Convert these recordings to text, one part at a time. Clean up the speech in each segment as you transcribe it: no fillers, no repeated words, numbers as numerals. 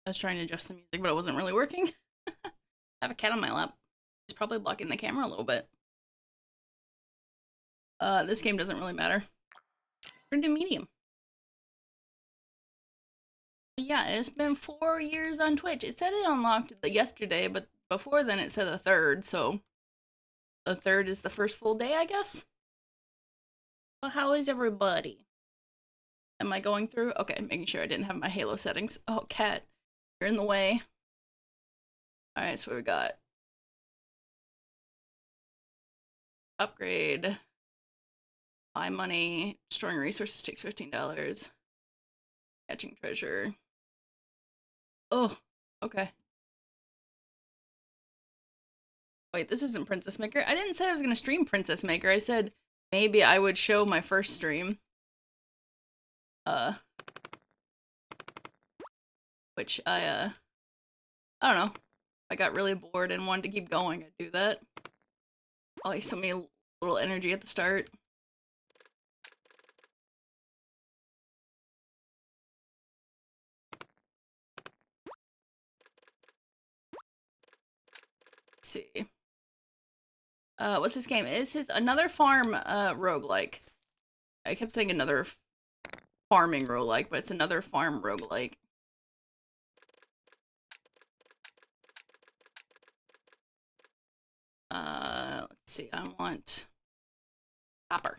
I was trying to adjust the music, but it wasn't really working. I have a cat on my lap. It's probably blocking the camera a little bit. This game doesn't really matter. We're gonna do medium. Yeah, it's been 4 years on Twitch. It said it unlocked yesterday, but before then it said the third, so the third is the first full day, I guess. Well, how is everybody? Am I going through? Okay, making sure I didn't have my Halo settings. Oh, cat, you're in the way. Alright, so we got upgrade, buy money, storing resources takes $15, catching treasure. Oh, okay. Wait, this isn't Princess Maker. I didn't say I was gonna stream Princess Maker. I said maybe I would show my first stream. Uh, which I don't know. I got really bored and wanted to keep going. I'd do that. Oh, so many little energy at the start. Let's see. What's this game? This is another farm roguelike. I kept saying another farming roguelike, but it's another farm roguelike. Let's see. I want copper.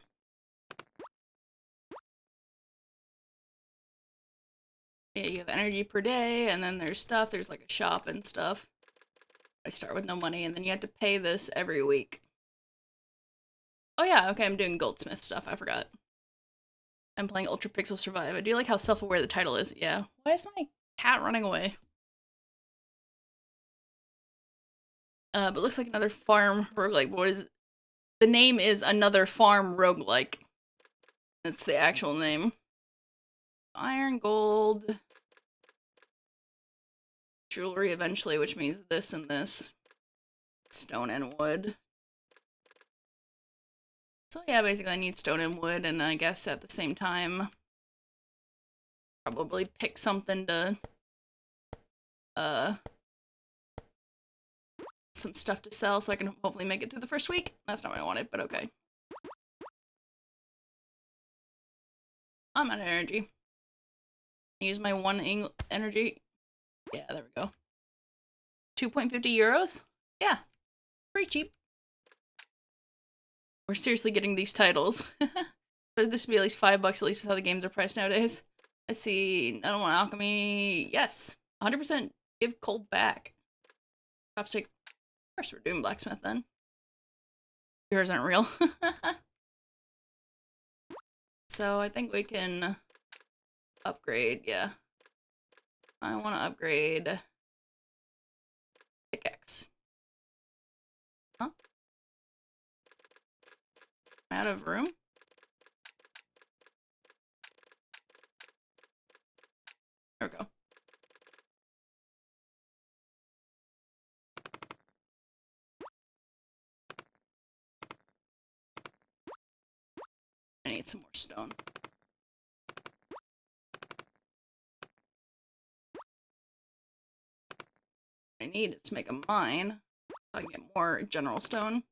Yeah, you have energy per day, and then there's stuff. There's like a shop and stuff. I start with no money, and then you have to pay this every week. Oh yeah, okay, I'm doing goldsmith stuff. I forgot. I'm playing Ultra Pixel Survive. I do like how self-aware the title is. Yeah. Why is my cat running away? But looks like another farm roguelike. What is the name is Another Farm Roguelike. That's the actual name. Iron, gold, jewelry eventually, which means this and this. Stone and wood. So yeah, basically I need stone and wood, and I guess at the same time, probably pick something to, some stuff to sell so I can hopefully make it through the first week. That's not what I wanted, but okay. I'm out of energy. Use my one energy. Yeah, there we go. 2.50 euros? Yeah, pretty cheap. We're seriously getting these titles. But this would be at least $5 at least with how the games are priced nowadays. Let's see. I don't want alchemy. Yes. 100% give coal back. Chopstick. Of course we're doing blacksmith then. Yours aren't real. So I think we can upgrade, yeah. I want to upgrade pickaxe. Huh? I'm out of room? There we go. I need some more stone. What I need is to make a mine so I can get more general stone.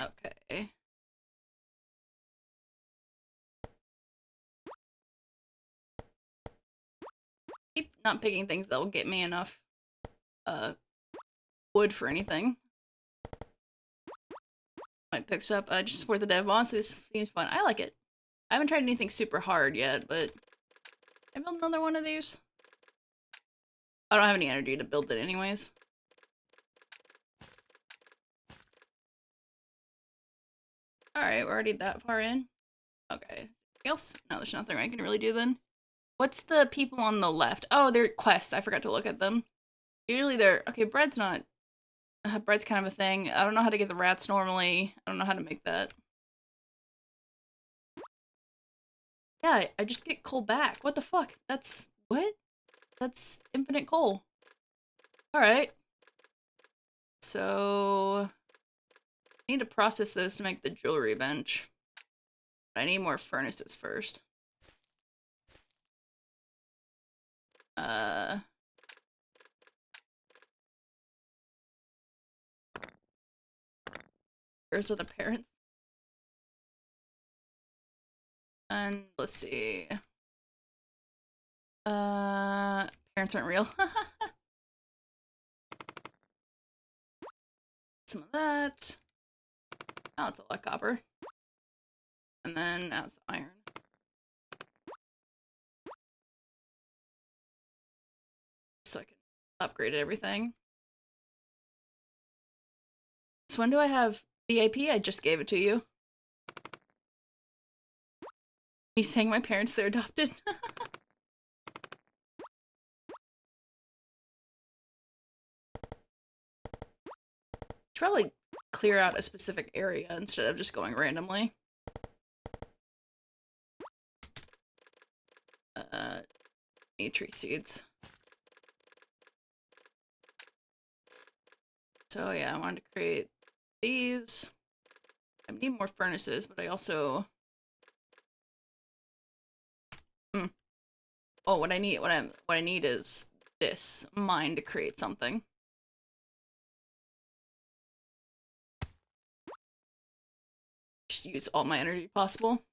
Okay. Keep not picking things that will get me enough wood for anything. Might pick up just support the dev. Honestly, this seems fun. I like it. I haven't tried anything super hard yet, but I build another one of these. I don't have any energy to build it anyways. Alright, we're already that far in. Okay. Anything else? No, there's nothing I can really do then. What's the people on the left? Oh, they're quests. I forgot to look at them. Usually they're... Okay, bread's not... bread's kind of a thing. I don't know how to get the rats normally. I don't know how to make that. Yeah, I just get coal back. What the fuck? That's... What? That's infinite coal. Alright. So... I need to process those to make the jewelry bench. I need more furnaces first. Where's the parents? And let's see. Parents aren't real. Some of that. Now it's a lot of copper. And then now it's iron. So I can upgrade everything. So when do I have VIP? I just gave it to you. He's saying my parents, they're adopted. Should probably clear out a specific area instead of just going randomly. Need tree seeds. So yeah, I wanted to create these. I need more furnaces, but I also oh, what I need is this mine to create something. Just use all my energy possible.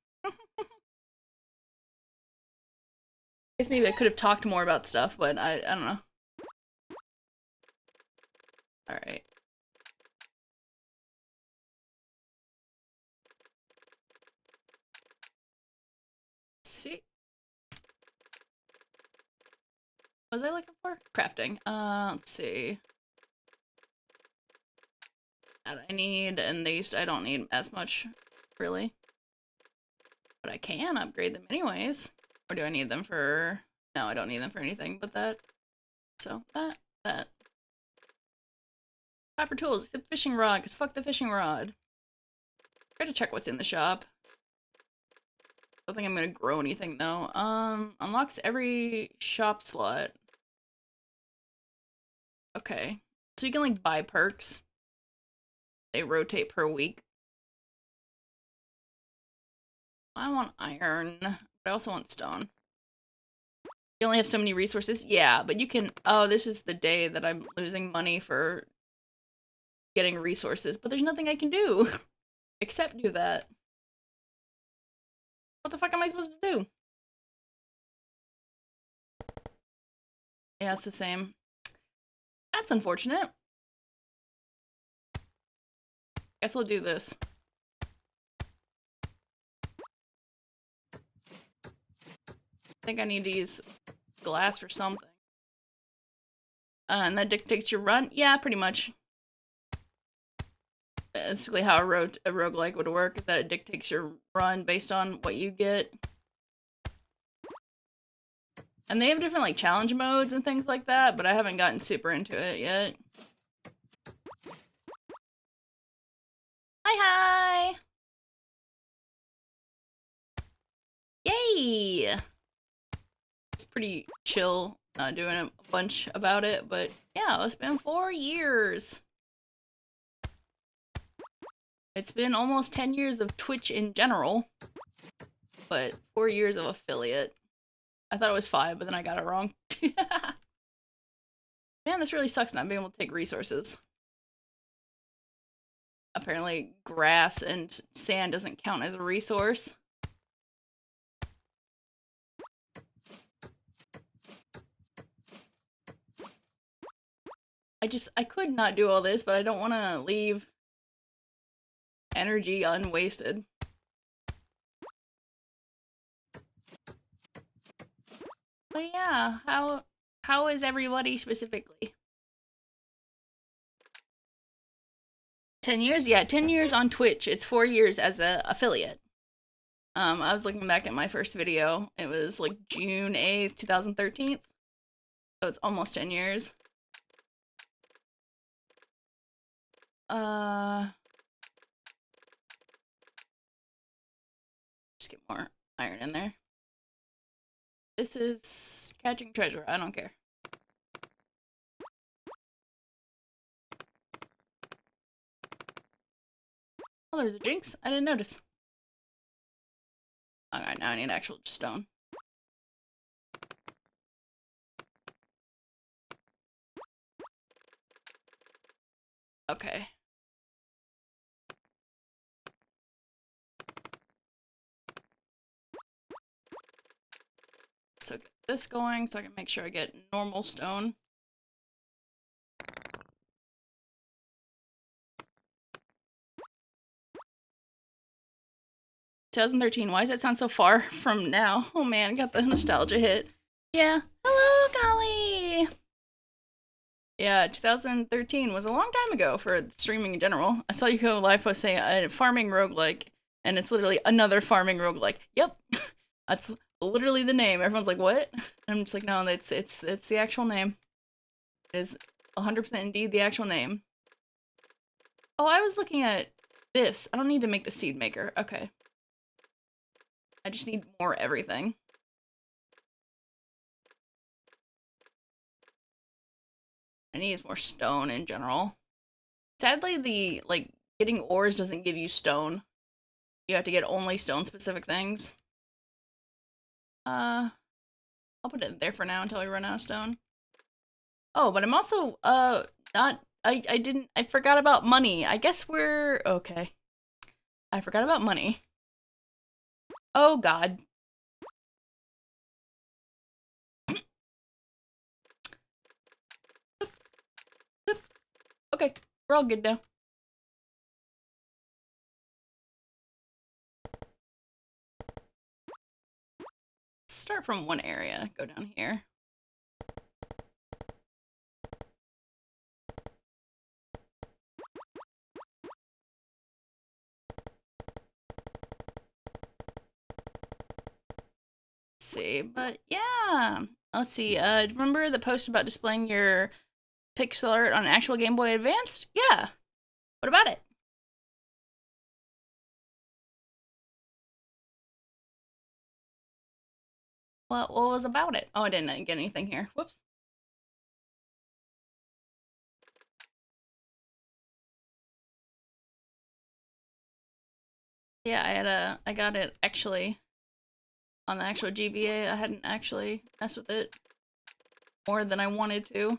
Guess maybe I could have talked more about stuff, but I don't know. Alright. See. What was I looking for? Crafting. Let's see. That I need, and these I don't need as much, really. But I can upgrade them anyways. Or do I need them for... No, I don't need them for anything but that. So, that. Copper tools, except fishing rod, because fuck the fishing rod. Try to check what's in the shop. Don't think I'm gonna grow anything, though. Unlocks every shop slot. Okay. So you can, like, buy perks. They rotate per week. I want iron, but I also want stone. You only have so many resources? Yeah, but you can... Oh, this is the day that I'm losing money for getting resources, but there's nothing I can do except do that. What the fuck am I supposed to do? Yeah, it's the same. That's unfortunate. Guess I'll do this. I think I need to use glass for something. And that dictates your run? Yeah, pretty much. Basically how a roguelike would work, is that it dictates your run based on what you get. And they have different, like, challenge modes and things like that, but I haven't gotten super into it yet. Hi! Yay! It's pretty chill, not doing a bunch about it, but yeah, it's been 4 years. It's been almost 10 years of Twitch in general, but 4 years of affiliate. I thought it was 5, but then I got it wrong. Man, this really sucks not being able to take resources. Apparently, grass and sand doesn't count as a resource. I could not do all this, but I don't want to leave energy unwasted. But yeah, how is everybody specifically? 10 years? Yeah, 10 years on Twitch. It's 4 years as a affiliate. I was looking back at my first video. It was like June 8th, 2013. So it's almost 10 years. Just get more iron in there. This is catching treasure. I don't care. Oh, there's a jinx. I didn't notice. Alright, now I need actual stone. Okay. So get this going so I can make sure I get normal stone. "2013, why does that sound so far from now?" Oh man, got the nostalgia hit. Yeah. Hello, Golly! Yeah, 2013 was a long time ago for streaming in general. I saw you go live post saying farming roguelike, and it's literally another farming roguelike. Yep. That's literally the name. Everyone's like, "What?" I'm just like, "No, it's the actual name. It is 100% indeed the actual name." Oh, I was looking at this. I don't need to make the seed maker. Okay. I just need more everything. I need more stone in general. Sadly, the, like, getting ores doesn't give you stone. You have to get only stone-specific things. I'll put it there for now until I run out of stone. Oh, but I'm also, not, I forgot about money. I guess we're, okay. I forgot about money. Oh, God. Okay, we're all good now. Start from one area, go down here. See, but yeah. Let's see, remember the post about displaying your pixel art on actual Game Boy Advanced? Yeah. What about it? What was about it? Oh, I didn't get anything here. Whoops. Yeah, I got it actually on the actual GBA. I hadn't actually messed with it more than I wanted to.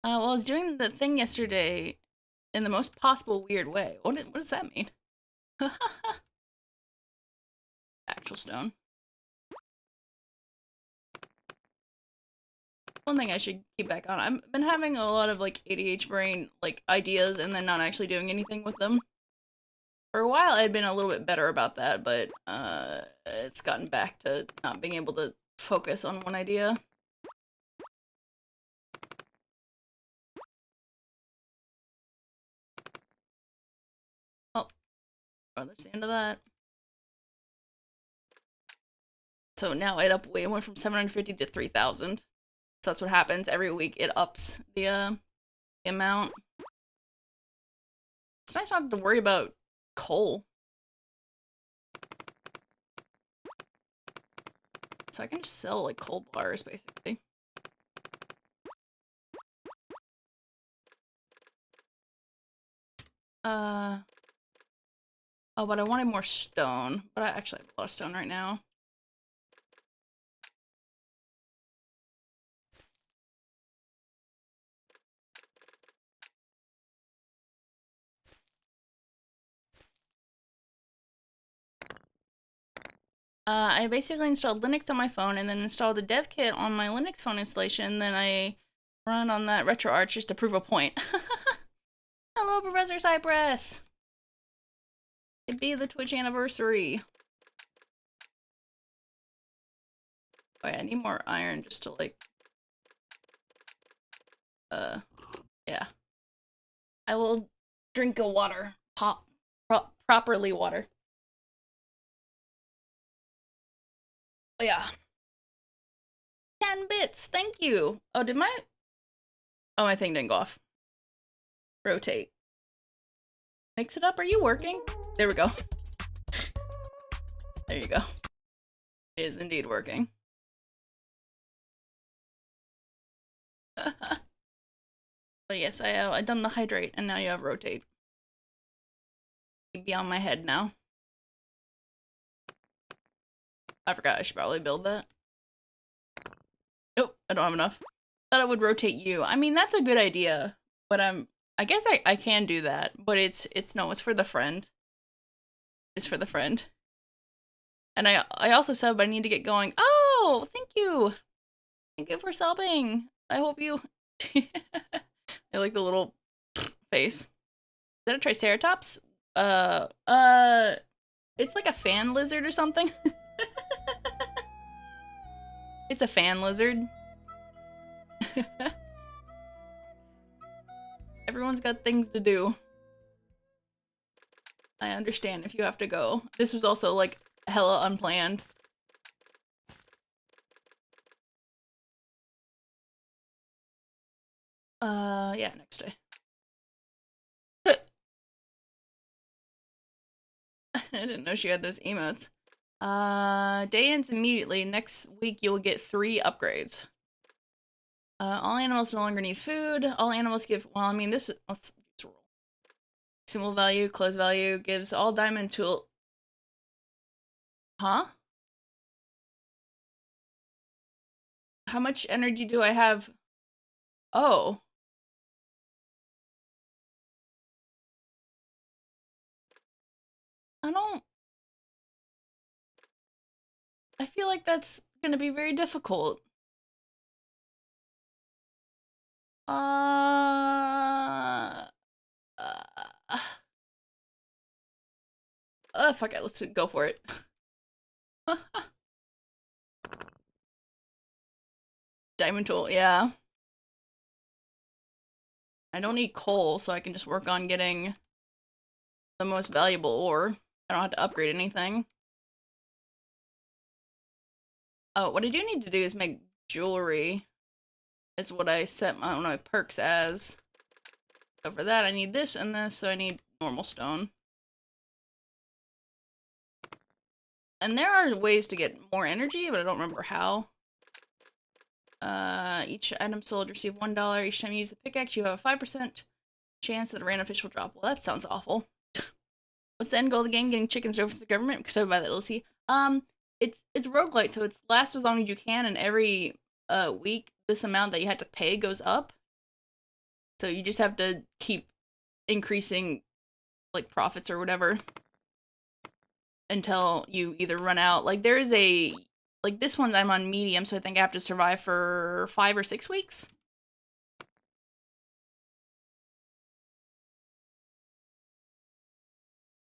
Well, I was doing the thing yesterday in the most possible weird way. What does that mean? Actual stone. One thing I should keep back on. I've been having a lot of like ADH brain like ideas and then not actually doing anything with them. For a while I'd been a little bit better about that, but it's gotten back to not being able to focus on one idea. Oh, there's the end of that. So now it went from 750 to 3,000. So that's what happens every week. It ups the amount. It's nice not to worry about coal. So I can just sell like coal bars basically. Oh, but I wanted more stone. But I actually have a lot of stone right now. I basically installed Linux on my phone and then installed a dev kit on my Linux phone installation. Then I run on that RetroArch just to prove a point. Hello, Professor Cypress! It'd be the Twitch anniversary. Oh yeah, I need more iron just to like... yeah. I will drink a water. Properly water. Oh yeah. 10 bits, thank you! Oh, did my... Oh, my thing didn't go off. Rotate. Mix it up, are you working? There we go. There you go. It is indeed working. But yes, I done the hydrate, and now you have rotate. be on my head now. I forgot I should probably build that. Nope, I don't have enough. Thought I would rotate you. I mean, that's a good idea, but I guess I can do that, but no, it's for the friend. It's for the friend. And I also subbed, I need to get going. Oh, thank you. Thank you for subbing. I hope you I like the little face. Is that a triceratops? It's like a fan lizard or something. It's a fan lizard. Everyone's got things to do. I understand if you have to go. This was also like hella unplanned. Yeah, next day. I didn't know she had those emotes. Day ends immediately. Next week you will get 3 upgrades. All animals no longer need food. All animals give, well, I mean, this is, let's roll. Symbol value, close value, gives all diamond tool. Huh? How much energy do I have? Oh. I don't, I feel like that's gonna be very difficult. Uh, fuck it, let's go for it. Diamond tool, yeah. I don't need coal, so I can just work on getting the most valuable ore. I don't have to upgrade anything. Oh, what I do need to do is make jewelry. Is what I set my perks as. So for that, I need this and this, so I need normal stone. And there are ways to get more energy, but I don't remember how. Each item sold receive $1. Each time you use the pickaxe, you have a 5% chance that a random fish will drop. Well, that sounds awful. What's the end goal of the game? Getting chickens over to the government? Because I buy that DLC. It's roguelike, so it's last as long as you can, and every week this amount that you have to pay goes up. So you just have to keep increasing like profits or whatever until you either run out. Like there is a like this one I'm on medium, so I think I have to survive for 5 or 6 weeks.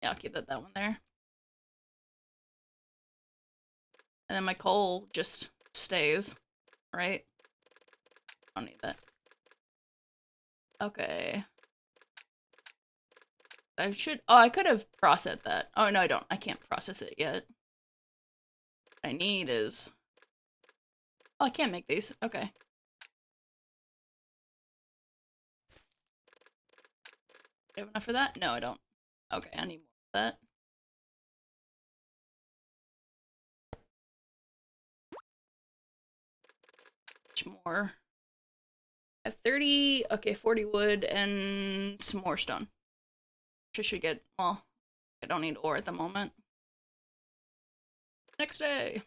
Yeah, I'll keep that one there. And then my coal just stays, right? I don't need that. Okay. I should, oh, I could have processed that. Oh, no, I don't. I can't process it yet. What I need is, oh, I can't make these. Okay. Do you have enough for that? No, I don't. Okay, I need more of that. Much more. I have 30, okay, 40 wood and some more stone. Which I should get, well, I don't need ore at the moment. Next day.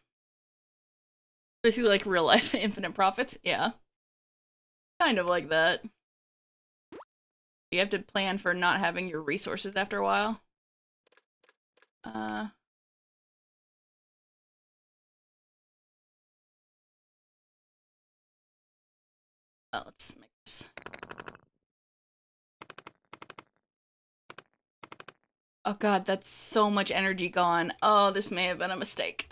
Basically like real life infinite profits. Yeah. Kind of like that. You have to plan for not having your resources after a while. Oh, let's make this. Oh god, that's so much energy gone. Oh, this may have been a mistake.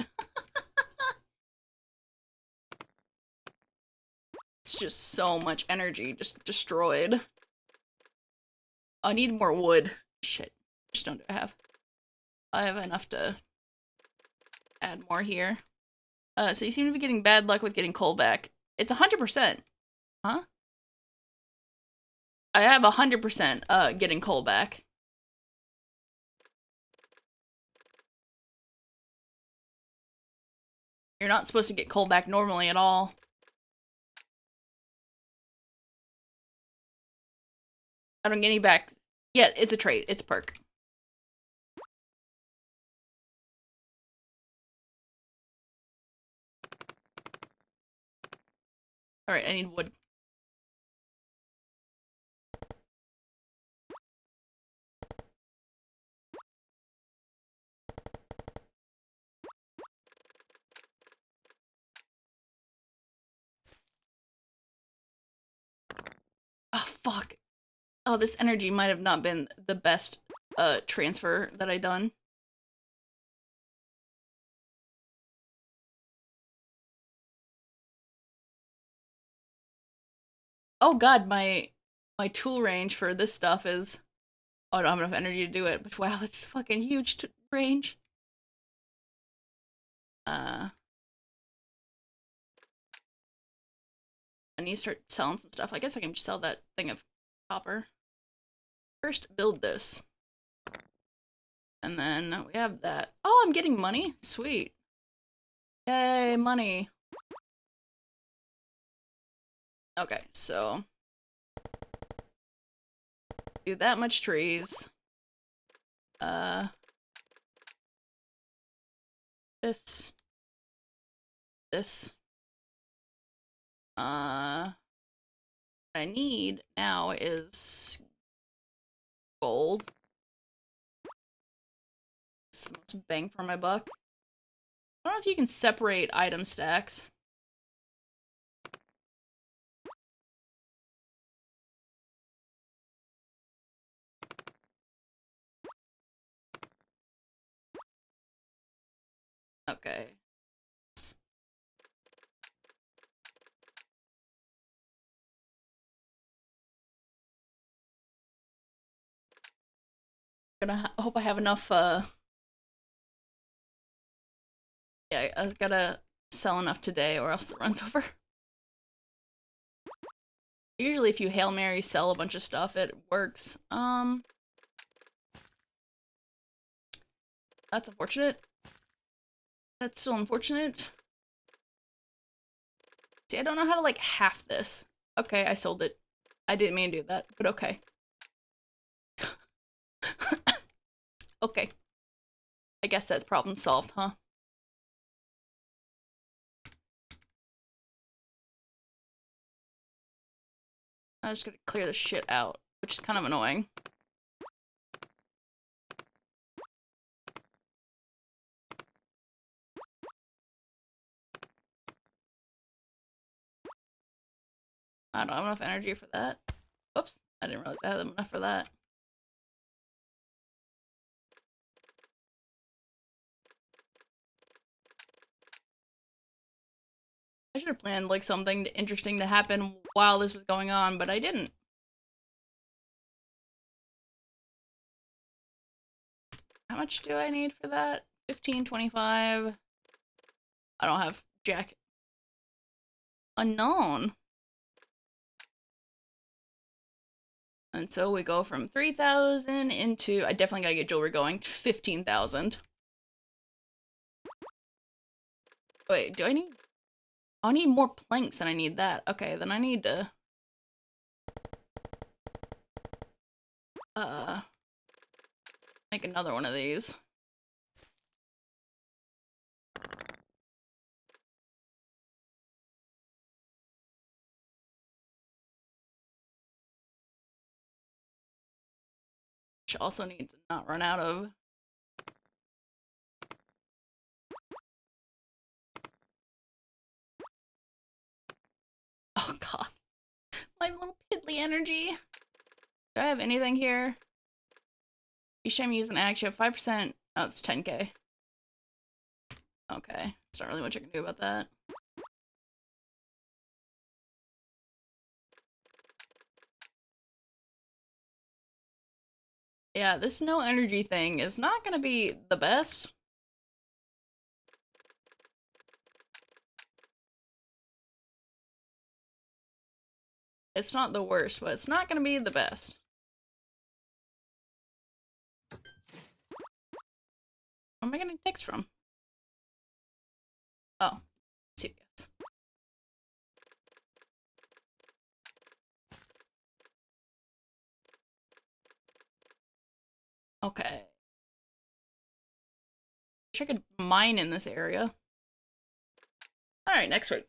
It's just so much energy just destroyed. I need more wood. Shit. Which stone do I have? I have enough to add more here. So you seem to be getting bad luck with getting coal back. It's 100%. Huh? I have 100% getting coal back. You're not supposed to get coal back normally at all. I don't get any back. Yeah, it's a trait. It's a perk. Alright, I need wood. Oh, fuck. Oh, this energy might have not been the best transfer that I done. Oh god, my tool range for this stuff is... Oh, I don't have enough energy to do it, but wow, it's fucking huge range. I need to start selling some stuff. I guess I can just sell that thing of copper. First, build this. And then we have that. Oh, I'm getting money. Sweet. Yay, money. Okay, so do that much trees. This. This. What I need now is gold. It's the most bang for my buck. I don't know if you can separate item stacks. Okay. Hope I have enough, yeah, I was gotta sell enough today or else the run's over. Usually if you Hail Mary sell a bunch of stuff, it works. That's unfortunate. That's still unfortunate. See, I don't know how to, like, half this. Okay, I sold it. I didn't mean to do that, but okay. Okay. I guess that's problem solved, huh? I'm just gonna clear this shit out, which is kind of annoying. I don't have enough energy for that. Oops, I didn't realize I had enough for that. I should have planned, like, something interesting to happen while this was going on, but I didn't. How much do I need for that? 15, 25. I don't have jack. Unknown. And so we go from 3,000 into, I definitely gotta get jewelry going, 15,000. Wait, do I need, oh, I need more planks than I need that. Okay, then I need to, make another one of these. Which also need to not run out of. Oh god. My little piddly energy. Do I have anything here? Each time you use an axe, you have 5%. Oh, it's 10k. Okay. There's not really much I can do about that. Yeah, this no energy thing is not gonna be the best. It's not the worst, but it's not gonna be the best. Where am I getting ticks from? Oh, serious. Okay. Wish I could mine in this area. Alright, next week.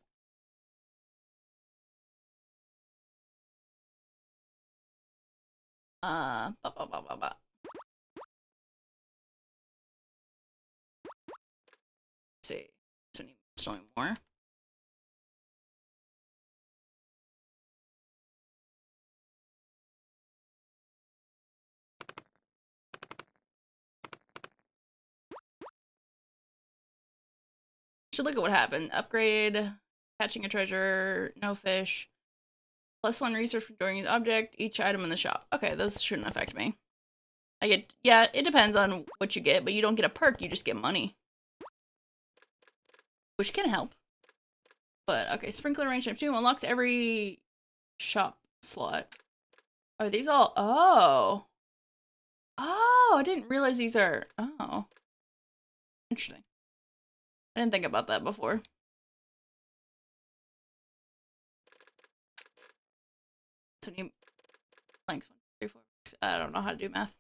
Ba, ba, ba, ba, ba. Let's see. So need still need more. Should look at what happened. Upgrade, catching a treasure, no fish. +1 research for joining an object, each item in the shop. Okay, those shouldn't affect me. I get, yeah, it depends on what you get, but you don't get a perk, you just get money. Which can help. But, okay, sprinkler range type 2 unlocks every shop slot. Are these all, oh. Oh, I didn't realize these are, oh. Interesting. I didn't think about that before. So many planks, 1, 2, 3, 4. I don't know how to do math.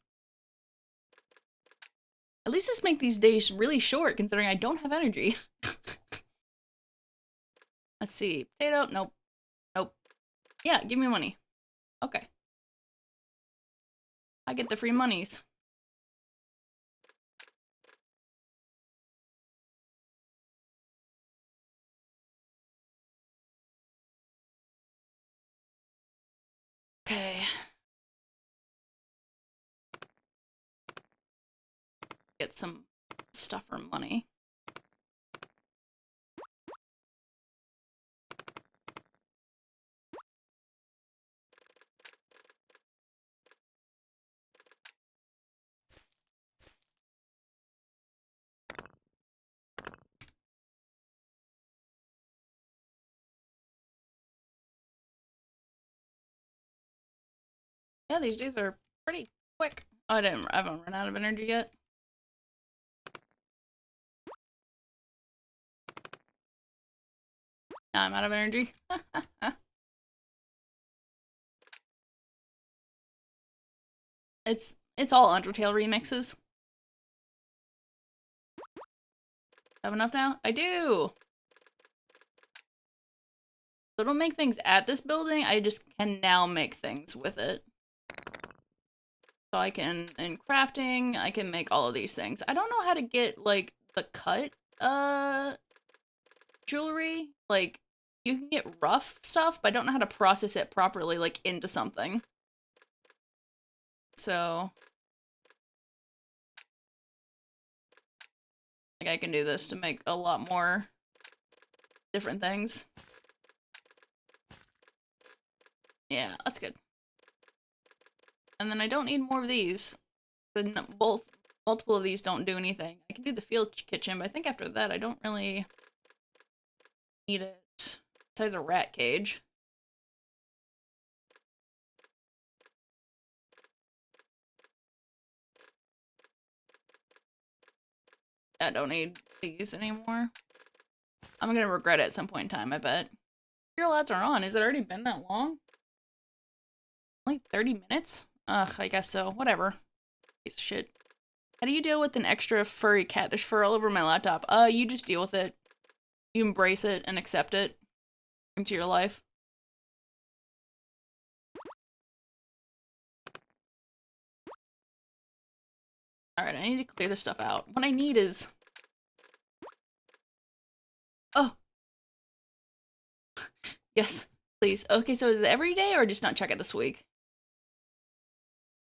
At least this make these days really short, considering I don't have energy. Let's see. Potato? Nope. Nope. Yeah, give me money. Okay. I get the free monies. Okay. Get some stuff for money. Yeah, these days are pretty quick. Oh, I haven't run out of energy yet. Now I'm out of energy. It's all Undertale remixes. Have enough now? I do! So I don't make things at this building, I just can now make things with it. So I can, in crafting, I can make all of these things. I don't know how to get, like, the cut, jewelry. Like, you can get rough stuff, but I don't know how to process it properly, like, into something. So, like, I can do this to make a lot more different things. Yeah, that's good. And then I don't need more of these. Multiple of these don't do anything. I can do the field kitchen, but I think after that I don't really need it. Besides a rat cage. I don't need these anymore. I'm gonna regret it at some point in time, I bet. Your ads are on. Has it already been that long? Only 30 minutes? Ugh, I guess so. Whatever. Piece of shit. How do you deal with an extra furry cat? There's fur all over my laptop. You just deal with it. You embrace it and accept it into your life. Alright, I need to clear this stuff out. What I need is... Oh! Yes, please. Okay, so is it every day or just not check it this week?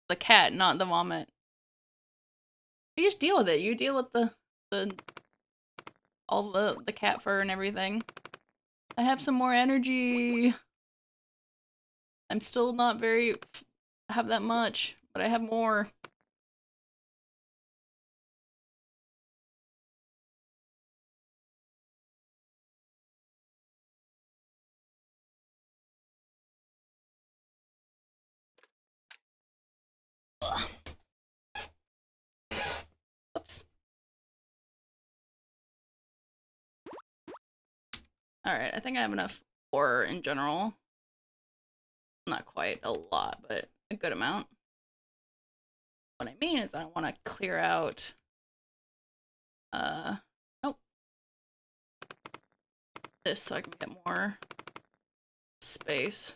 The cat, not the vomit. You just deal with it. You deal with the all the cat fur and everything. I have some more energy. I'm still not very have that much, but I have more. Ugh. Oops. Alright, I think I have enough ore in general. Not quite a lot, but a good amount. What I mean is I want to clear out nope. This so I can get more space.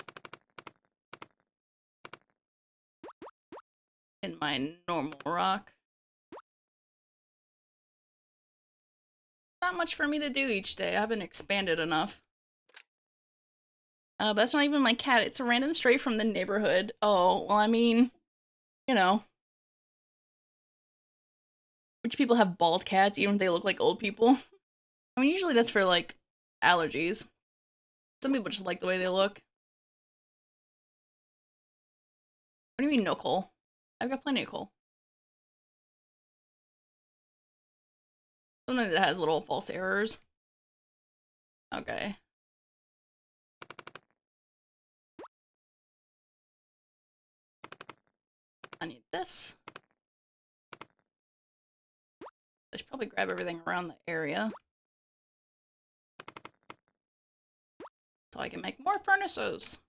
in my normal rock. Not much for me to do each day. I haven't expanded enough. But that's not even my cat. It's a random stray from the neighborhood. Oh, well, I mean, you know. Which people have bald cats, even if they look like old people. I mean, usually that's for, like, allergies. Some people just like the way they look. What do you mean, no coal? I've got plenty of coal. Sometimes it has little false errors. Okay. I need this. I should probably grab everything around the area. So I can make more furnaces.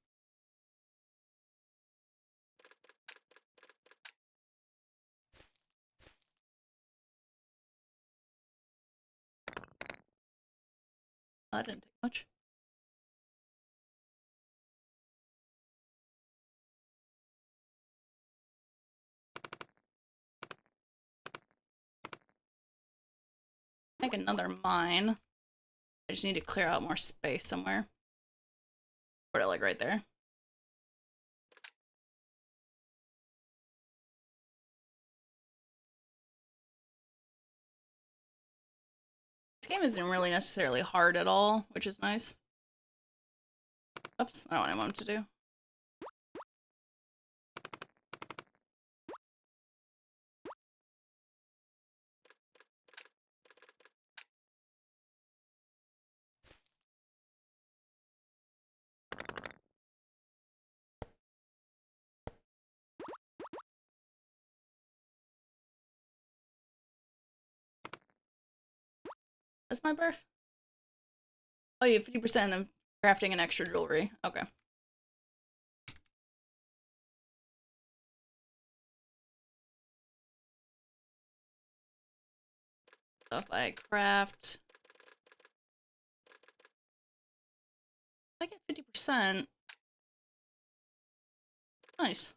That didn't take much. Make another mine. I just need to clear out more space somewhere. Put it like right there. This game isn't really necessarily hard at all, which is nice. Oops, I don't want him to do. That's my birth? Oh, you have 50% of crafting and extra jewelry. Okay. So if I craft... If I get 50%... Nice.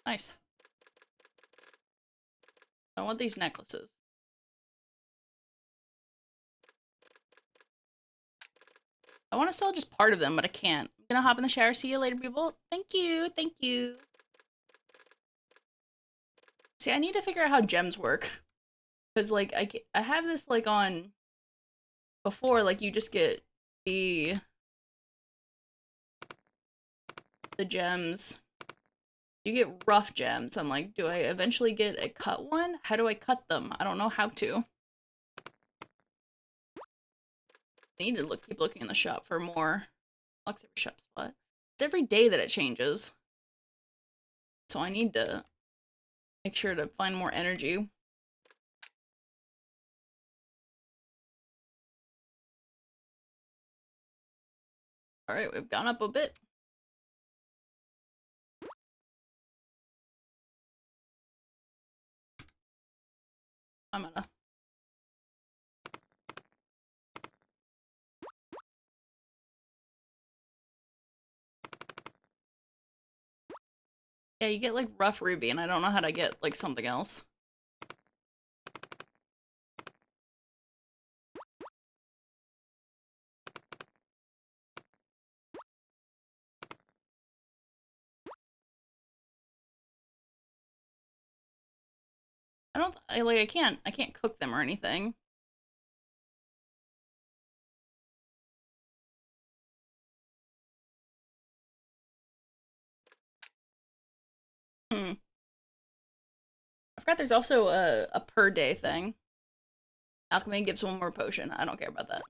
Nice. I want these necklaces. I want to sell just part of them, but I can't. I'm gonna hop in the shower. See you later, people. Thank you. Thank you. See, I need to figure out how gems work. Because, like, I have this, like, on... Before, like, you just get the gems. You get rough gems. I'm like, do I eventually get a cut one? How do I cut them? I don't know how to. I need to keep looking in the shop for more Luxury shop spot. It's every day that it changes. So I need to make sure to find more energy. Alright, we've gone up a bit. I'm gonna... Yeah, you get like rough ruby, and I don't know how to get like something else. I can't cook them or anything. I forgot there's also a per day thing. Alchemy gives one more potion. I don't care about that.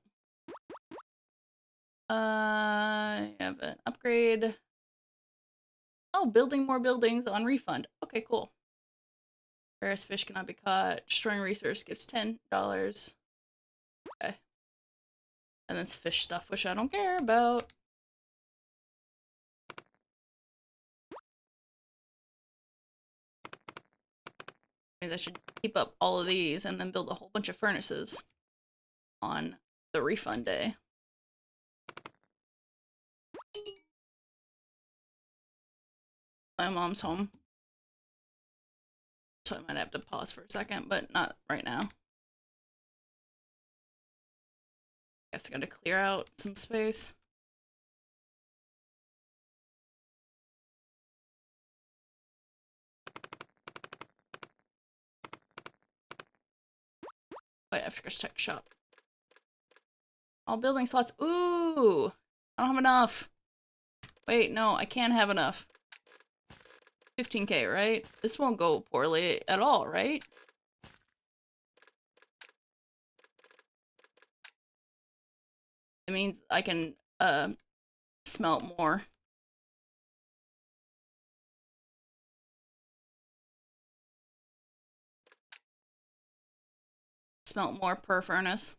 You have an upgrade. Oh, building more buildings on refund. Okay, cool. Rarest fish cannot be caught. Destroying resource gives $10. Okay. And that's fish stuff, which I don't care about. Means I should keep up all of these and then build a whole bunch of furnaces on the refund day. My mom's home. So I might have to pause for a second, but not right now. Guess I gotta clear out some space. Wait, I have to go check shop. All building slots. Ooh! I don't have enough. Wait, no, I can't have enough. 15k, right? This won't go poorly at all, right? It means I can, smelt more. Smelt more per furnace.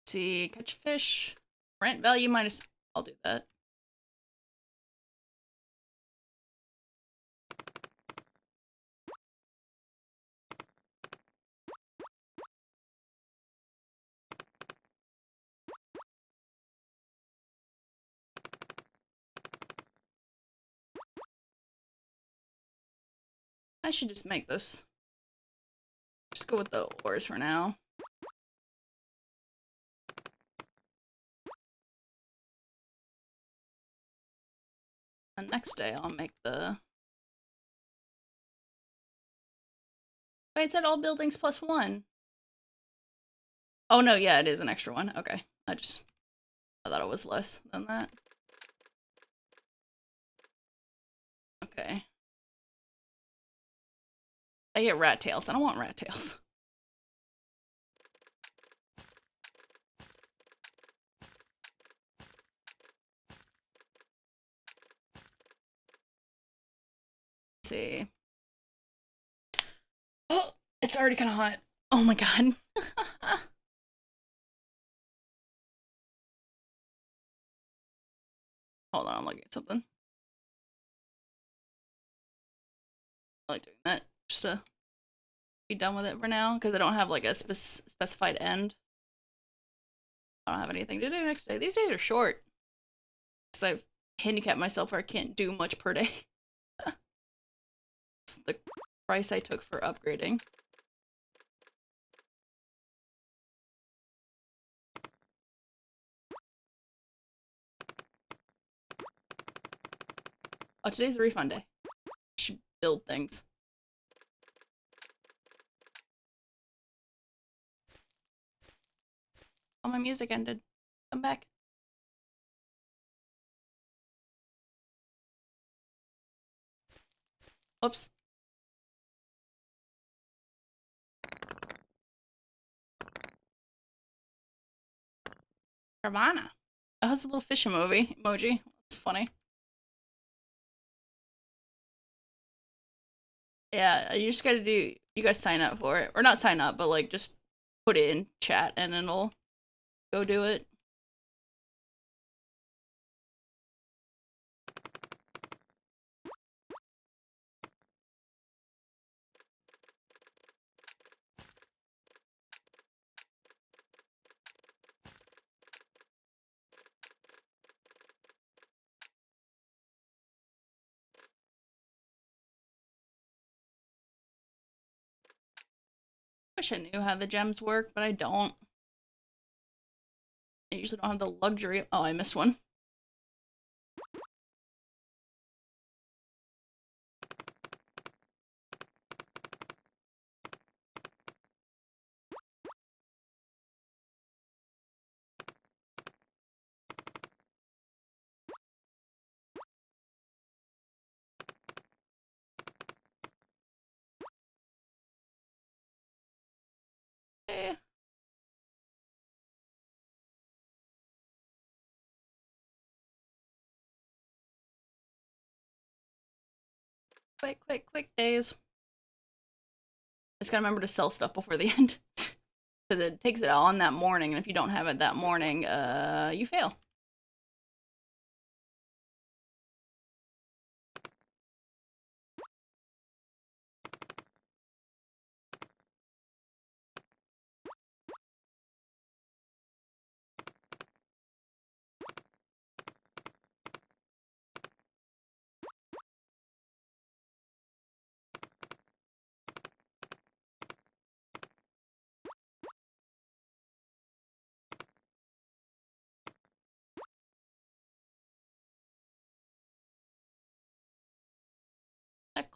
Let's see, catch fish. Rent value minus... I'll do that. I should just make this. Just go with the ores for now. And next day I'll make the... Wait, it said all buildings plus 1. Oh no, yeah, it is an extra 1. Okay. I thought it was less than that. Okay. I get rat tails. I don't want rat tails. Let's see. Oh, it's already kind of hot. Oh my god. Hold on, I'm looking at something. I like doing that just to be done with it for now because I don't have like a specified end. I don't have anything to do next day. These days are short because I've handicapped myself where I can't do much per day. It's the price I took for upgrading. Oh, today's the refund day. I should build things. Oh, my music ended. Come back. Whoops. Nirvana. Oh, it's a little fish emoji. It's funny. Yeah, you just gotta do, you guys sign up for it. Or not sign up, but like just put it in chat and then it'll go do it. Wish I knew how the gems work, but I don't. I usually don't have the luxury of, oh, I missed one. Eh. Quick days. Just gotta remember to sell stuff before the end. Because it takes it on that morning, and if you don't have it that morning, you fail.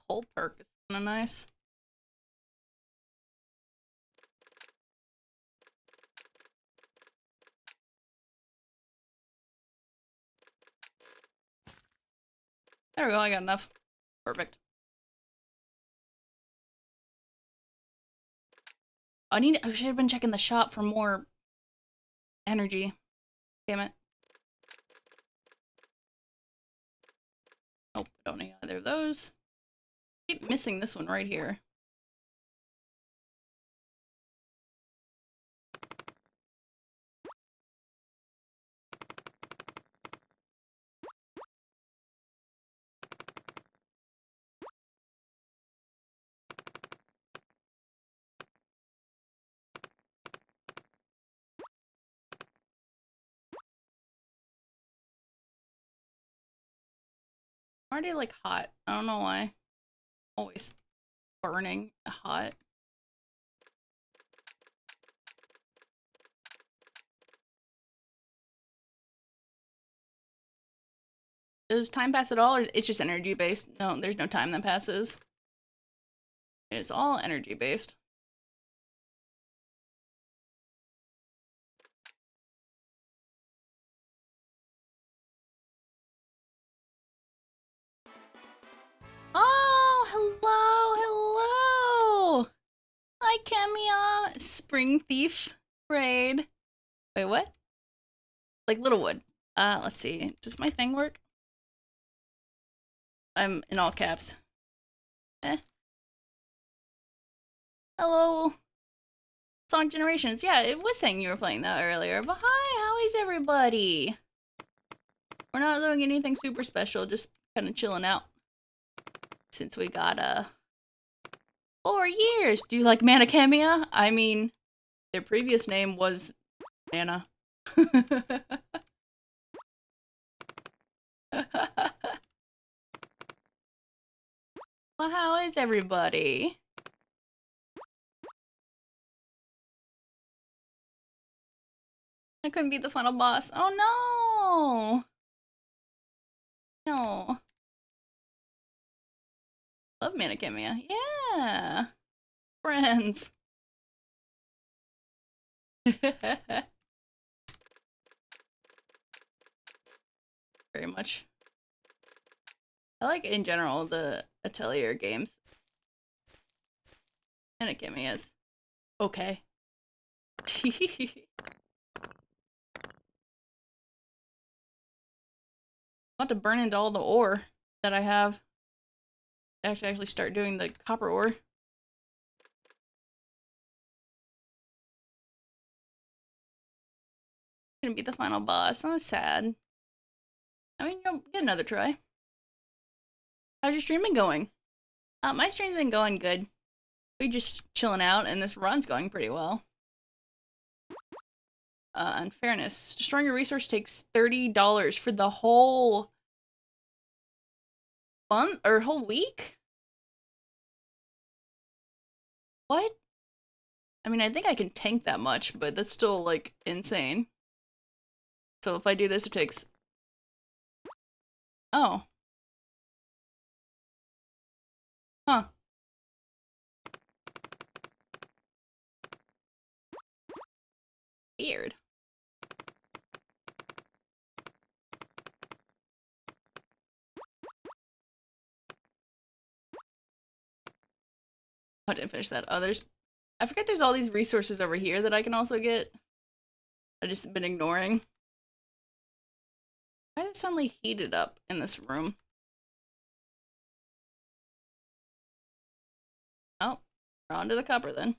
coal perk is kind of nice. There we go, I got enough. Perfect. I should have been checking the shop for more energy. Damn it. Nope, I don't need either of those. I keep missing this one right here. I'm already like hot. I don't know why. Always burning hot. Does time pass at all, or it's just energy based? No, there's no time that passes. It's all energy based. Oh, hello, hello! Hi, Kemia! Spring Thief raid. Wait, what? Like Littlewood. Let's see. Does my thing work? I'm in all caps. Eh. Hello. Sonic Generations. Yeah, it was saying you were playing that earlier. But hi, how is everybody? We're not doing anything super special, just kind of chilling out. Since we got 4 years. Do you like Manakemia? I mean, their previous name was Mana. Well, how is everybody? I couldn't beat the final boss. Oh no! No. Love Manakemia. Yeah! Friends. Very much. I like, in general, the Atelier games. Manakemia is okay. I'm about to burn into all the ore that I have. Actually start doing the copper ore. Gonna be the final boss. That was sad. I mean, you'll get another try. How's your stream been going? My stream's been going good. We just chilling out, and this run's going pretty well. Unfairness. Destroying a resource takes $30 for the whole month or whole week? What? I mean, I think I can tank that much, but that's still, like, insane. So if I do this, it takes... Oh. Huh. Weird. I didn't finish that. Oh, I forget there's all these resources over here that I can also get. I've just been ignoring. Why is it suddenly heated up in this room? Oh, we're on to the copper then.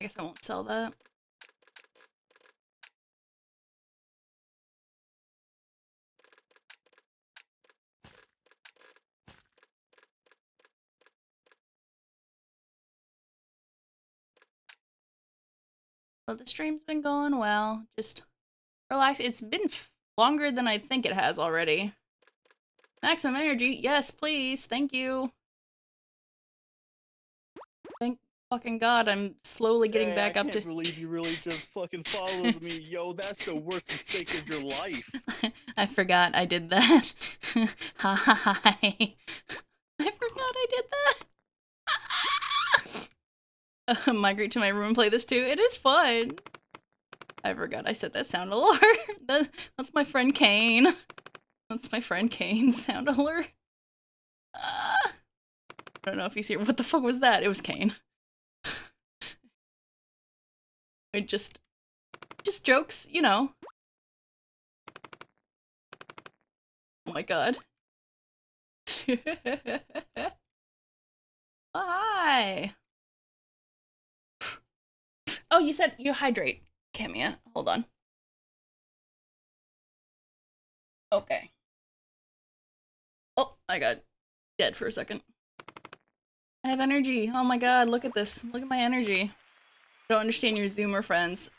I guess I won't sell that. Well, the stream's been going well. Just relax. It's been longer than I think it has already. Maximum energy. Yes, please. Thank you. Fucking god, I'm slowly getting Hey, I back up can't to... believe you really just fucking followed me. Yo, that's the worst mistake of your life. I forgot I did that. Hi. I forgot I did that. Migrate to my room and play this too. It is fun. I forgot I set that sound alert. That's my friend Kane. That's my friend Kane's sound alert. I don't know if he's here. What the fuck was that? It was Kane. It just jokes, you know. Oh my god. Hi. Oh, you said you hydrate, Camia. Hold on. Okay. Oh, I got dead for a second. I have energy. Oh my god, look at this. Look at my energy. I don't understand your Zoomer friends.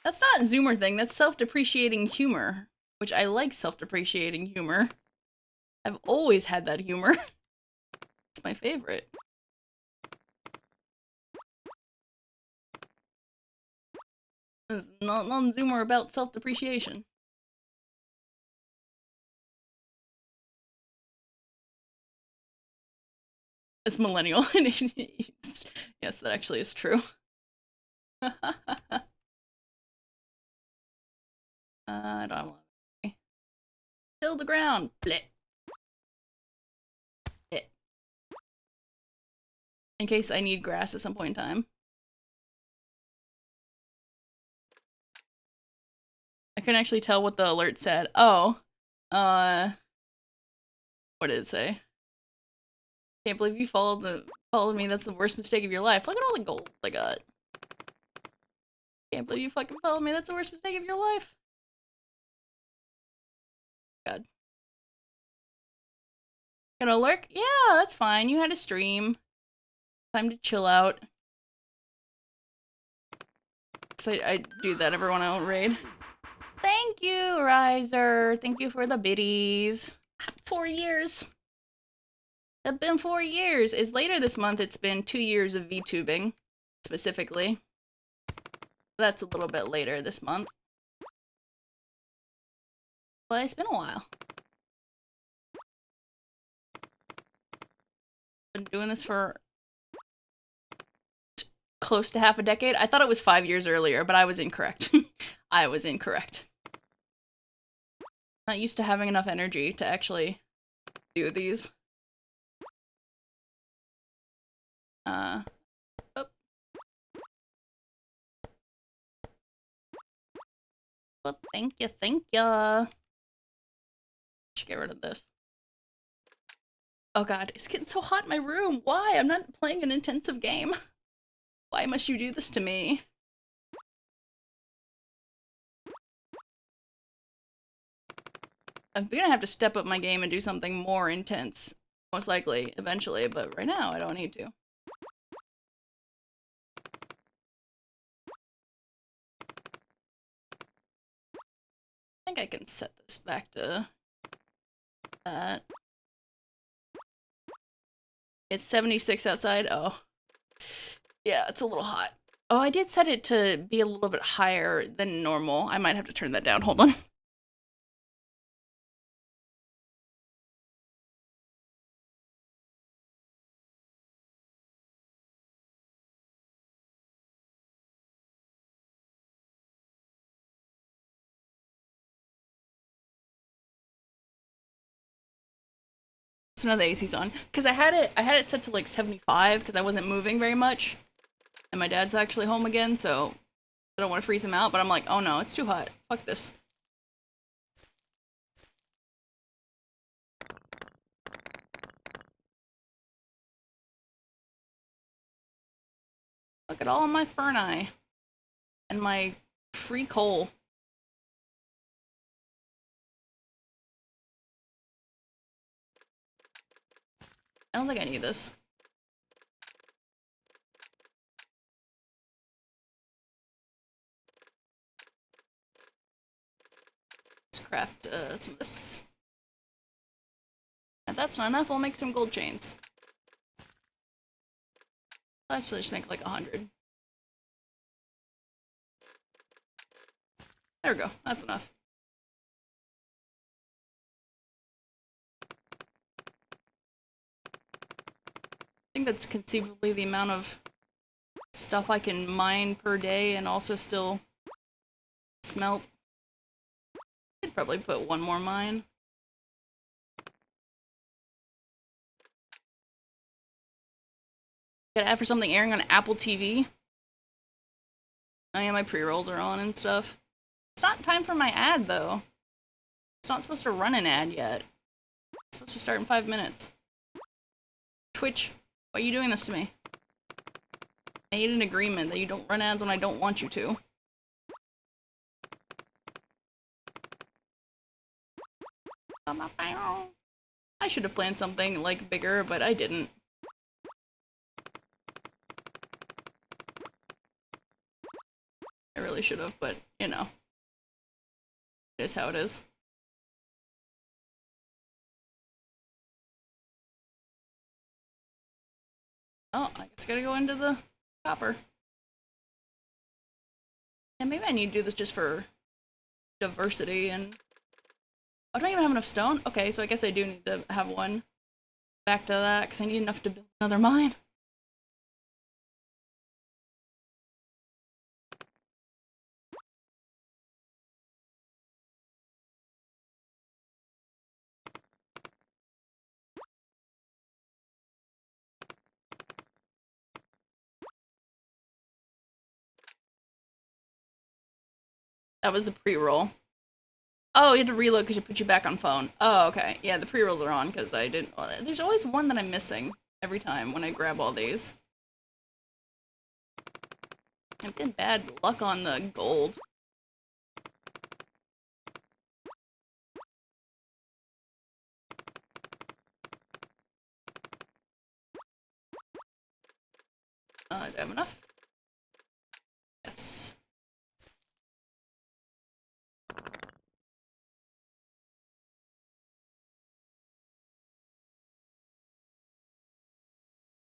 That's not a Zoomer thing, that's self-depreciating humor. Which I like self-depreciating humor. I've always had that humor. It's my favorite. There's none Zoomer about self-depreciation. It's millennial. Yes, that actually is true. I don't want to. Till the ground. Blech. Blech. In case I need grass at some point in time. I couldn't actually tell what the alert said. Oh. What did it say? Can't believe you followed me. That's the worst mistake of your life. Look at all the gold I got. Can't believe you fucking followed me. That's the worst mistake of your life. God. Gonna lurk? Yeah, that's fine. You had a stream. Time to chill out. So I do that every when I raid. Thank you, Riser. Thank you for the biddies. 4 years. It's been 4 years. It's later this month. It's been 2 years of VTubing, specifically. That's a little bit later this month. But it's been a while. Been doing this for close to half a decade. I thought it was 5 years earlier, but I was incorrect. I was incorrect. Not used to having enough energy to actually do these. Oh. Well, thank you, thank you. Should get rid of this. Oh god, it's getting so hot in my room. Why? I'm not playing an intensive game. Why must you do this to me? I'm gonna have to step up my game and do something more intense. Most likely, eventually, but right now I don't need to. I think I can set this back to that. It's 76 outside. Oh. Yeah, it's a little hot. Oh, I did set it to be a little bit higher than normal. I might have to turn that down. Hold on. So now the AC's on. Because I had it set to like 75 because I wasn't moving very much. And my dad's actually home again, so I don't want to freeze him out, but I'm like, oh no, it's too hot. Fuck this. Look at all of my ferni. And my free coal. I don't think I need this. Let's craft some of this. If that's not enough, we'll make some gold chains. Actually, just make like 100. There we go. That's enough. I think that's conceivably the amount of stuff I can mine per day and also still smelt. I'd probably put one more mine. Gotta add for something airing on Apple TV. Oh yeah, my pre-rolls are on and stuff. It's not time for my ad though. It's not supposed to run an ad yet. It's supposed to start in 5 minutes. Twitch, why are you doing this to me? I made an agreement that you don't run ads when I don't want you to. I should have planned something like bigger, but I didn't. I really should have, but you know. It is how it is. Oh, I guess I gotta go into the copper. Yeah, maybe I need to do this just for diversity and... Oh, do I even have enough stone? Okay, so I guess I do need to have one. Back to that, because I need enough to build another mine. That was the pre-roll. Oh, you had to reload because it put you back on phone. Oh, okay. Yeah, the pre-rolls are on because I didn't... Well, there's always one that I'm missing every time when I grab all these. I've got bad luck on the gold. Do I have enough? Yes.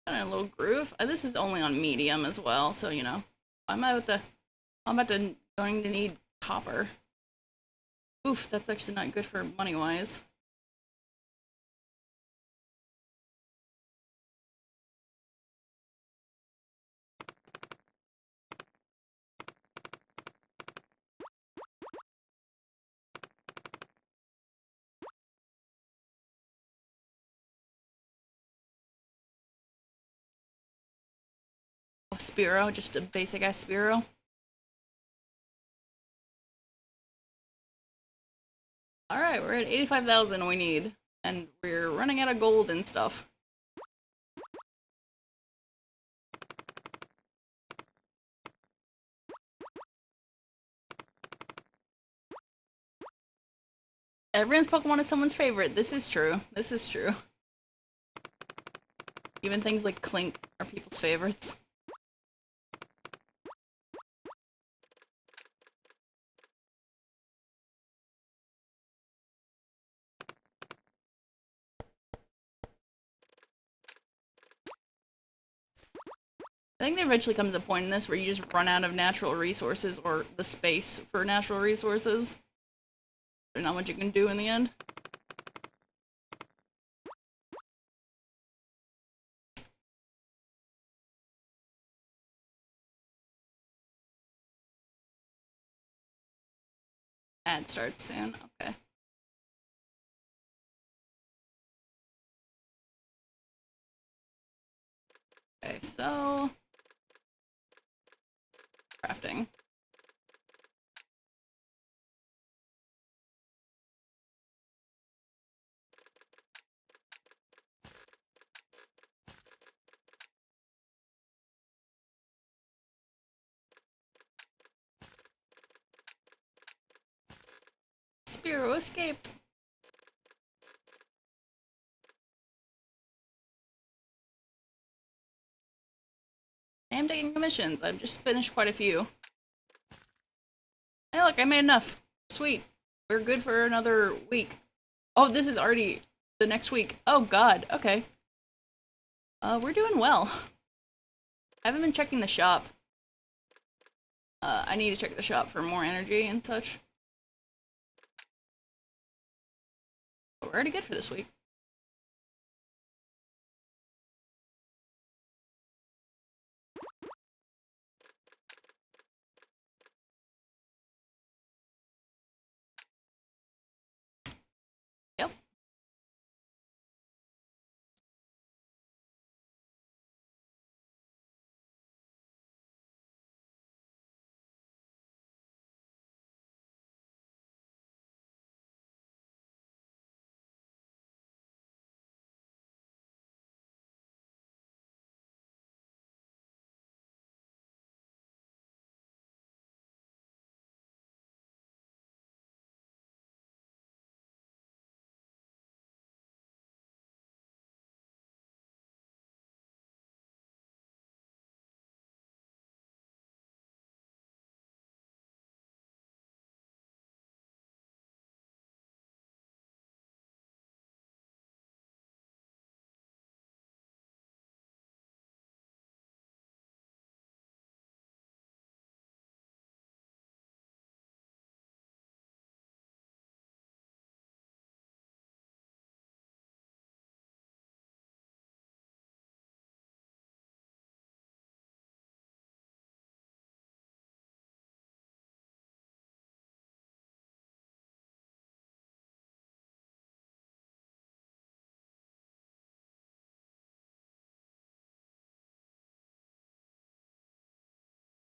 Got a little groove. This is only on medium as well, so you know. I'm about to going to need copper. Oof, that's actually not good for money-wise. Spiro, just a basic ass Spiro. Alright, we're at 85,000 we need. And we're running out of gold and stuff. Everyone's Pokemon is someone's favorite. This is true. This is true. Even things like Clink are people's favorites. I think there eventually comes a point in this where you just run out of natural resources or the space for natural resources. There's not much you can do in the end. Ad starts soon. Okay. Okay, so... crafting. Spiro escaped. I am taking commissions. I've just finished quite a few. Hey look, I made enough. Sweet. We're good for another week. Oh, this is already the next week. Oh god, okay. We're doing well. I haven't been checking the shop. I need to check the shop for more energy and such. But we're already good for this week. Yep.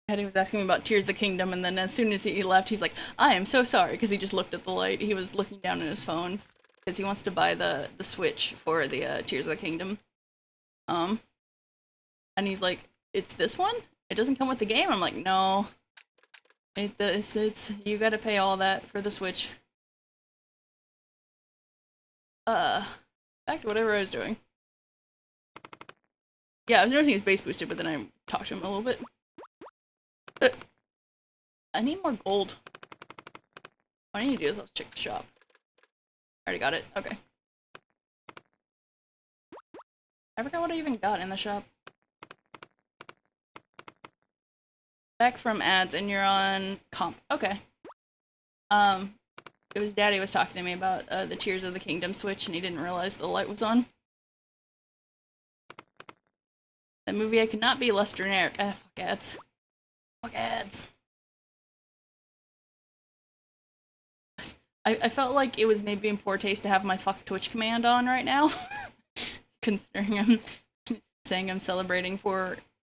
And he was asking me about Tears of the Kingdom, and then as soon as he left, he's like, "I am so sorry," because he just looked at the light. He was looking down at his phone because he wants to buy the Switch for the Tears of the Kingdom. Um, and he's like, "It's this one? It doesn't come with the game?" I'm like, "No, it does. It's you got to pay all that for the Switch." Back to whatever I was doing. Yeah, I was noticing his base boosted, but then I talked to him a little bit. I need more gold. What I need to do is let's check the shop. Already got it. Okay. I forgot what I even got in the shop. Back from ads, and you're on comp. Okay. It was Daddy was talking to me about the Tears of the Kingdom Switch, and he didn't realize the light was on. That movie I could not be less generic. Ah, fuck ads. Fuck ads. I felt like it was maybe in poor taste to have my fuck Twitch command on right now, considering I'm saying I'm celebrating 4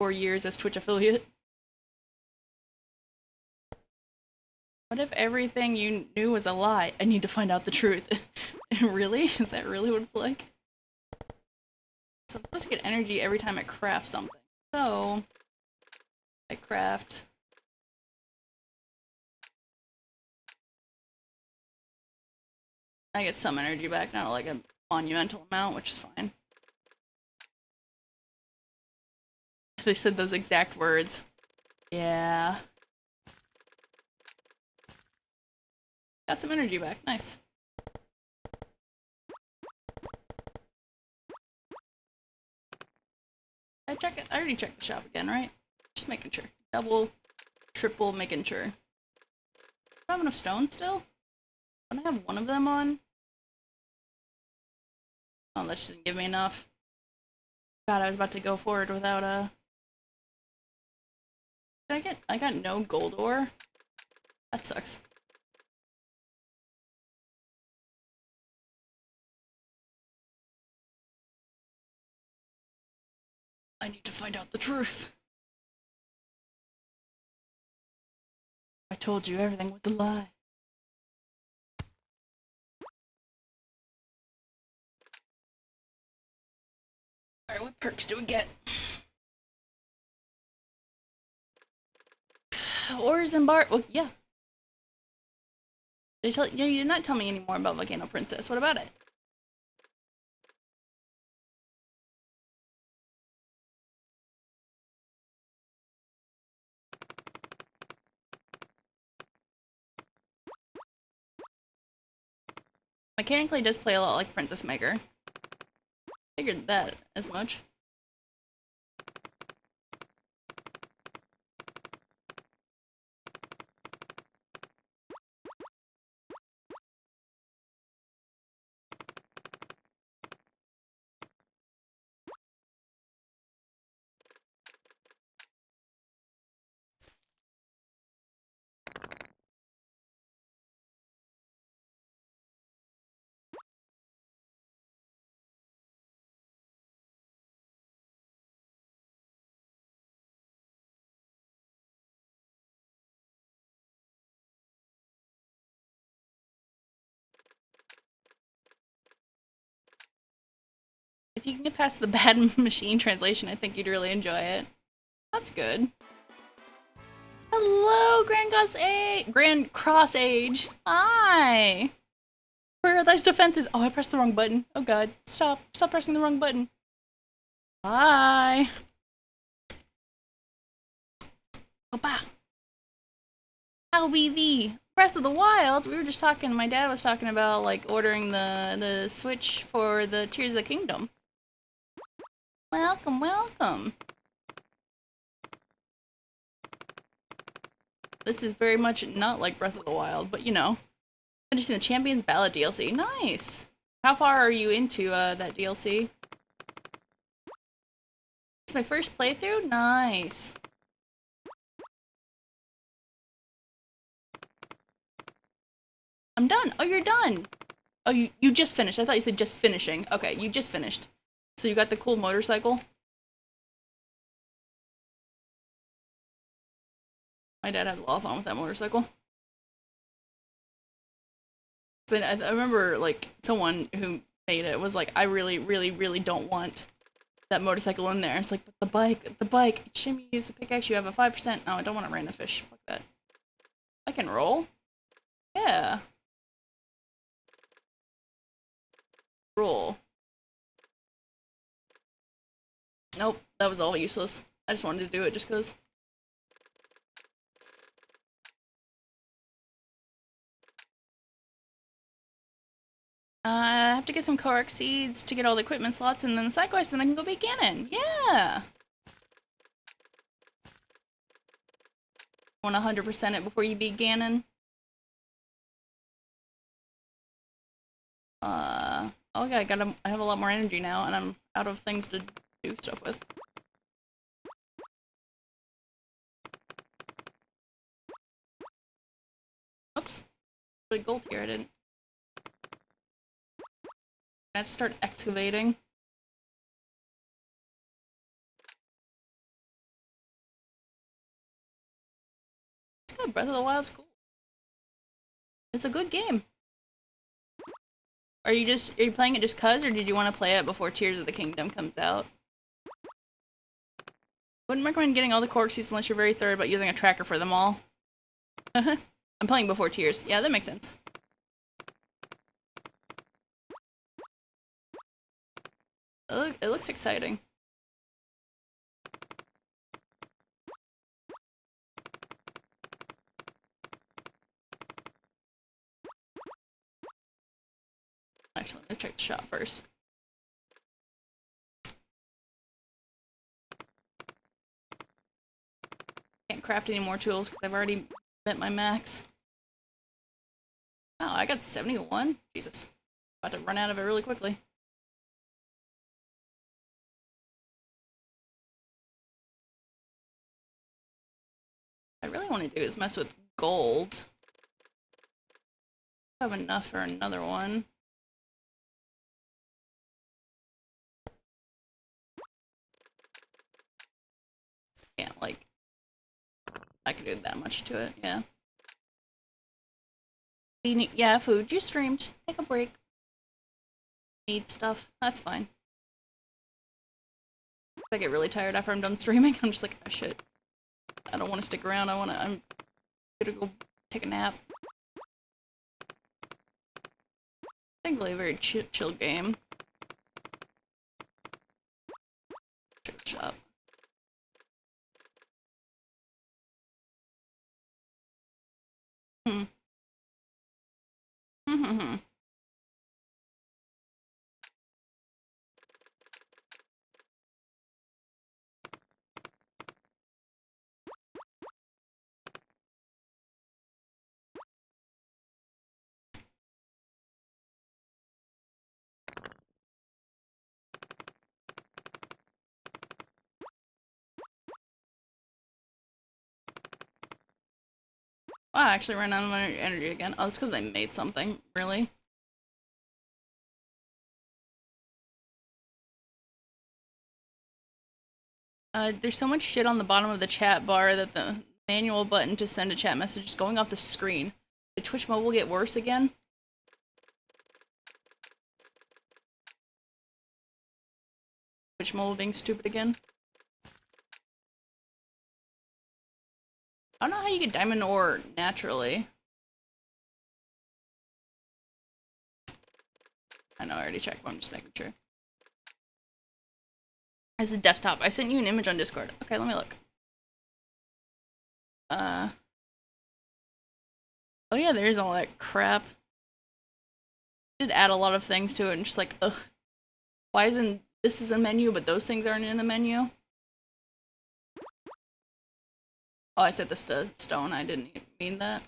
years as Twitch affiliate. What if everything you knew was a lie? I need to find out the truth. Really? Is that really what it's like? So I'm supposed to get energy every time I craft something. So I craft. I get some energy back, not like a monumental amount, which is fine. They said those exact words. Yeah. Got some energy back. Nice. I already checked the shop again, right? Just making sure. Double, triple, making sure. Do I have enough stone still? Don't I have one of them on? Oh, that just didn't give me enough. God, I was about to go forward without a... I got no gold ore? That sucks. I need to find out the truth. I told you everything was a lie. Alright, what perks do we get? Ores and bar. Well, yeah. You did not tell me any more about Volcano Princess. What about it? Mechanically, it does play a lot like Princess Maker. Figured that as much. If you can get past the bad machine translation, I think you'd really enjoy it. That's good. Hello, Grand Cross Age. Hi. Paradise Defenses. Oh, I pressed the wrong button. Oh god. Stop pressing the wrong button. Bye. Opa. How be thee? Breath of the Wild. We were just talking. My dad was talking about like ordering the Switch for the Tears of the Kingdom. Welcome, welcome. This is very much not like Breath of the Wild, but you know. Finishing the Champions Ballad DLC. Nice. How far are you into that DLC? It's my first playthrough? Nice. I'm done. Oh, you're done. Oh, you just finished. I thought you said just finishing. Okay, you just finished. So you got the cool motorcycle? My dad has a lot of fun with that motorcycle. So I remember, like, someone who made it was like, I really, really, really don't want that motorcycle in there. It's like, but the bike. Shouldn't you use the pickaxe? You have a 5%. No, I don't want to rain a fish. Fuck that. I can roll. Yeah. Roll. Nope, that was all useless. I just wanted to do it just because. I have to get some Korok seeds to get all the equipment slots and then the side quest, and then I can go beat Ganon. Yeah! Want 100% it before you beat Ganon? Okay, I have a lot more energy now, and I'm out of things to do stuff with. Oops. Put gold here, I didn't. I have to start excavating. It's good, Breath of the Wild's cool. It's a good game. Are you playing it just cuz, or did you want to play it before Tears of the Kingdom comes out? Wouldn't recommend getting all the Korok seeds unless you're very thorough about using a tracker for them all. I'm playing before Tears. Yeah, that makes sense. It looks exciting. Actually, let's check the shop first. Can't craft any more tools because I've already met my max. Oh, I got 71? Jesus. About to run out of it really quickly. What I really want to do is mess with gold. I have enough for another one. Can't, like... I could do that much to it, yeah. Yeah, food. You streamed. Take a break. Need stuff. That's fine. I get really tired after I'm done streaming. I'm just like, oh shit. I don't want to stick around. I'm gonna go take a nap. Thankfully, a very chill game. Check the shop. Hmm. Oh, I actually ran out of my energy again. Oh, that's because I made something. Really? There's so much shit on the bottom of the chat bar that the manual button to send a chat message is going off the screen. Did Twitch Mobile get worse again? Twitch mobile being stupid again. I don't know how you get diamond ore naturally. I know I already checked, but I'm just making sure. It's a desktop. I sent you an image on Discord. Okay, let me look. Oh yeah, there is all that crap. I did add a lot of things to it and just like, ugh. Why isn't this is a menu, but those things aren't in the menu? Oh, I said the stone. I didn't mean that.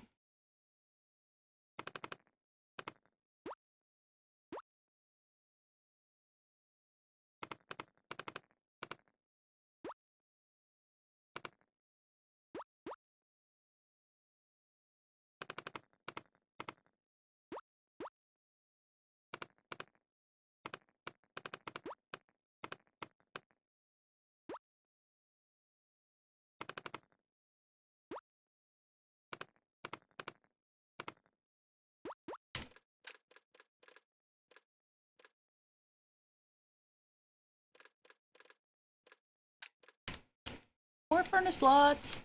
More furnace slots.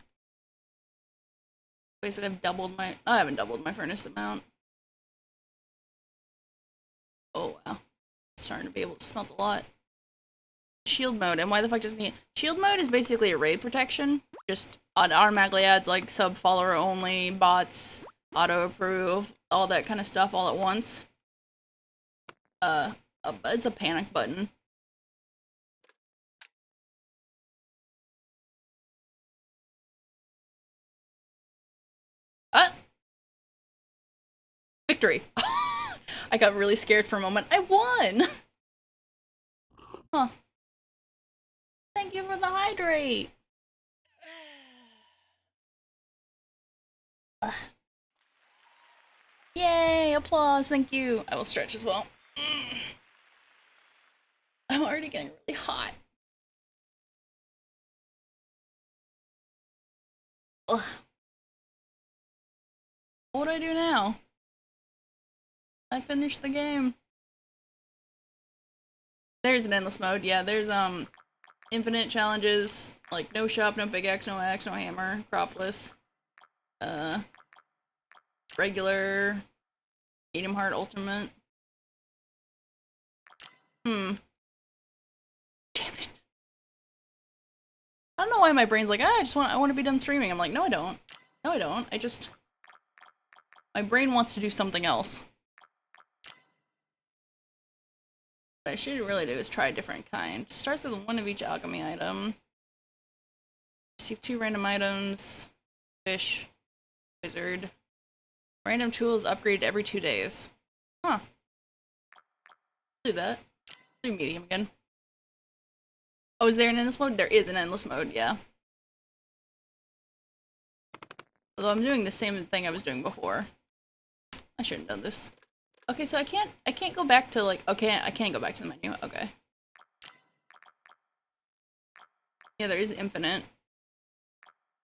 Basically, I've doubled my. I haven't doubled my furnace amount. Oh wow, starting to be able to smelt a lot. Shield mode, and why the fuck doesn't he? Shield mode is basically a raid protection. Just automatically adds like sub follower only, bots, auto approve, all that kind of stuff all at once. It's a panic button. Victory! I got really scared for a moment. I won! Huh. Thank you for the hydrate! Yay! Applause, thank you! I will stretch as well. I'm already getting really hot. Ugh. What do I do now? I finished the game. There's an endless mode, yeah, there's infinite challenges, like no shop, no pickaxe, no axe, no hammer, cropless. Regular, medium hard, ultimate. Damn it. I don't know why my brain's like, I want to be done streaming. I'm like, no I don't. No I don't. My brain wants to do something else. What I should really do is try a different kind. Starts with one of each alchemy item. Receive 2 random items. Fish. Wizard. Random tools upgraded every 2 days. Huh. Do that. Do medium again. Oh, is there an endless mode? There is an endless mode, yeah. Although I'm doing the same thing I was doing before. I shouldn't have done this. Okay, so I can't go back to like, okay, I can't go back to the menu, okay. Yeah, there is infinite.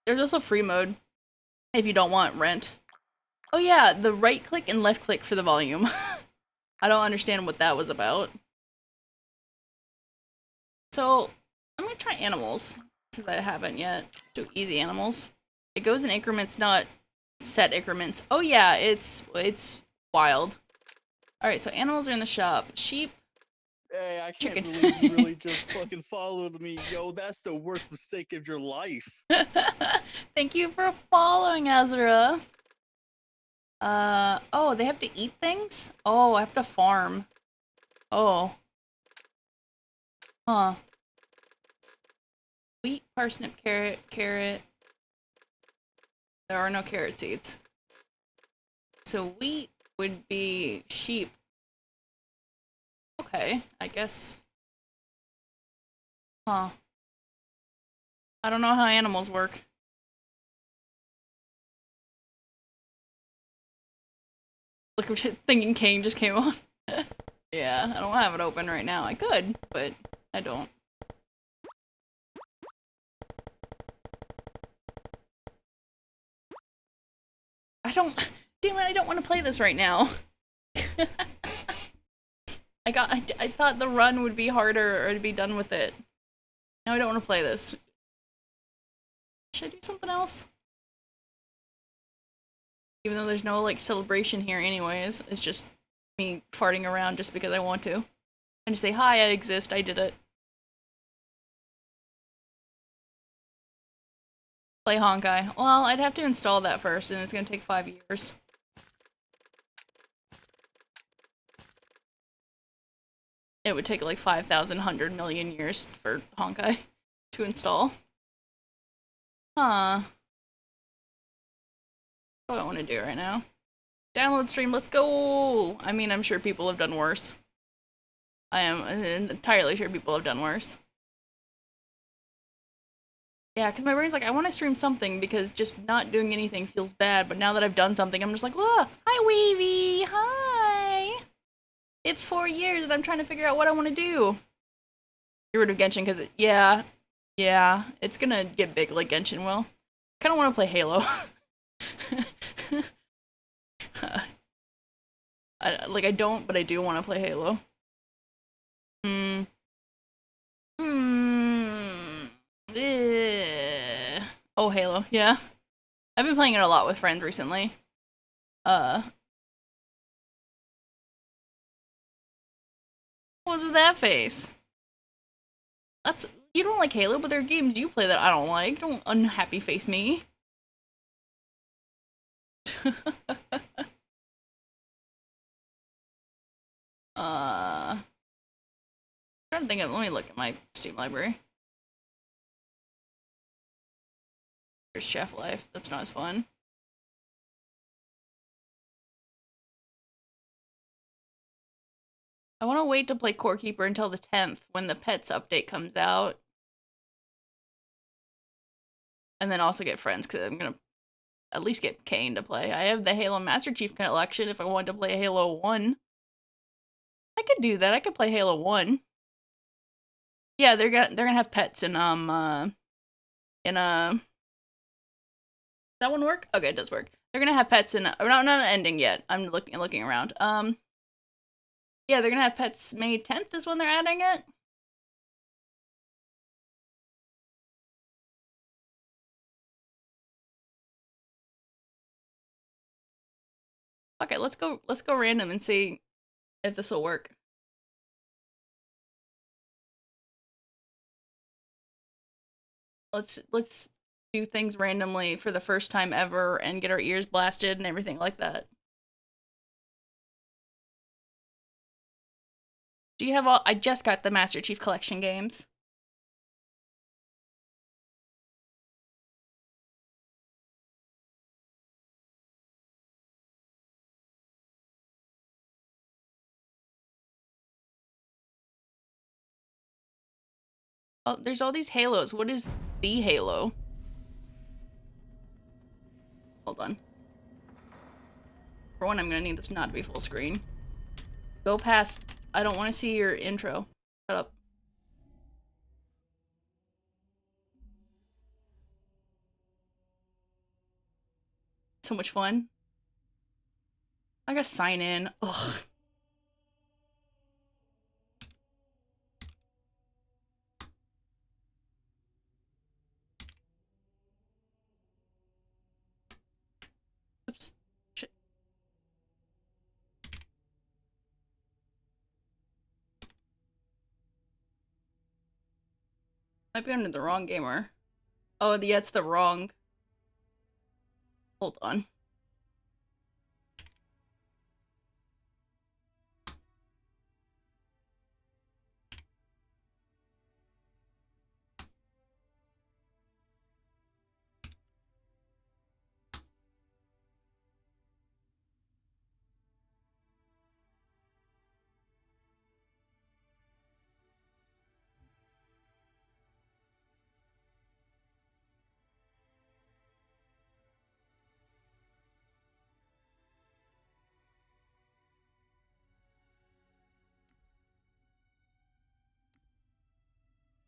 There's also free mode, if you don't want rent. Oh yeah, the right click and left click for the volume. I don't understand what that was about. So, I'm gonna try animals, since I haven't yet. Do easy animals. It goes in increments, not set increments. Oh yeah, it's wild. Alright, so animals are in the shop. Sheep. Hey, I can't Chicken. believe you really just fucking followed me. Yo, that's the worst mistake of your life. Thank you for following, Ezra. Oh, they have to eat things? Oh, I have to farm. Oh. Huh. Wheat, parsnip, carrot. There are no carrot seeds. So wheat would be sheep. Okay, I guess. Huh. I don't know how animals work. Look, thinking Kane just came on. Yeah, I don't have it open right now. I could, but I don't. Damn it, I don't want to play this right now. I thought the run would be harder or to be done with it. Now I don't want to play this. Should I do something else? Even though there's no like celebration here anyways, it's just me farting around just because I want to. And to say, hi, I exist, I did it. Play Honkai. Well, I'd have to install that first, and it's gonna take 5 years. It would take like 5,000 100 million years for Honkai to install. Huh. What do I want to do right now? Download stream, let's go! I mean, I'm sure people have done worse. I am entirely sure people have done worse. Yeah, because my brain's like, I want to stream something because just not doing anything feels bad, but now that I've done something, I'm just like, whoa, hi Wavy, hi! It's 4 years and I'm trying to figure out what I want to do. Get rid of Genshin because, yeah, it's gonna get big like Genshin will. I kind of want to play Halo. I don't, but I do want to play Halo. Hmm. Hmm. Oh, Halo, yeah. I've been playing it a lot with friends recently. What was that face? That's you don't like Halo, but there are games you play that I don't like. Don't unhappy face me. I'm trying to think of. Let me look at my Steam library. There's Chef Life. That's not as fun. I want to wait to play Core Keeper until the 10th when the Pets update comes out. And then also get friends because I'm going to at least get Kane to play. I have the Halo Master Chief collection if I wanted to play Halo 1. I could do that. I could play Halo 1. Yeah, they're gonna have pets in does that one work? Okay, it does work. They're gonna have pets in not ending yet. I'm looking around. Yeah, they're gonna have pets May 10th is when they're adding it. Okay, let's go random and see if this will work. Let's do things randomly for the first time ever and get our ears blasted and everything like that. Do you have all? I just got the Master Chief Collection games. Oh, there's all these Halos. What is the Halo? Hold on. For one, I'm gonna need this not to be full screen. Go past. I don't want to see your intro. Shut up. So much fun. I gotta sign in. Ugh. Oops. Shit. Might be under the wrong gamer. Oh, yeah, it's the wrong. Hold on.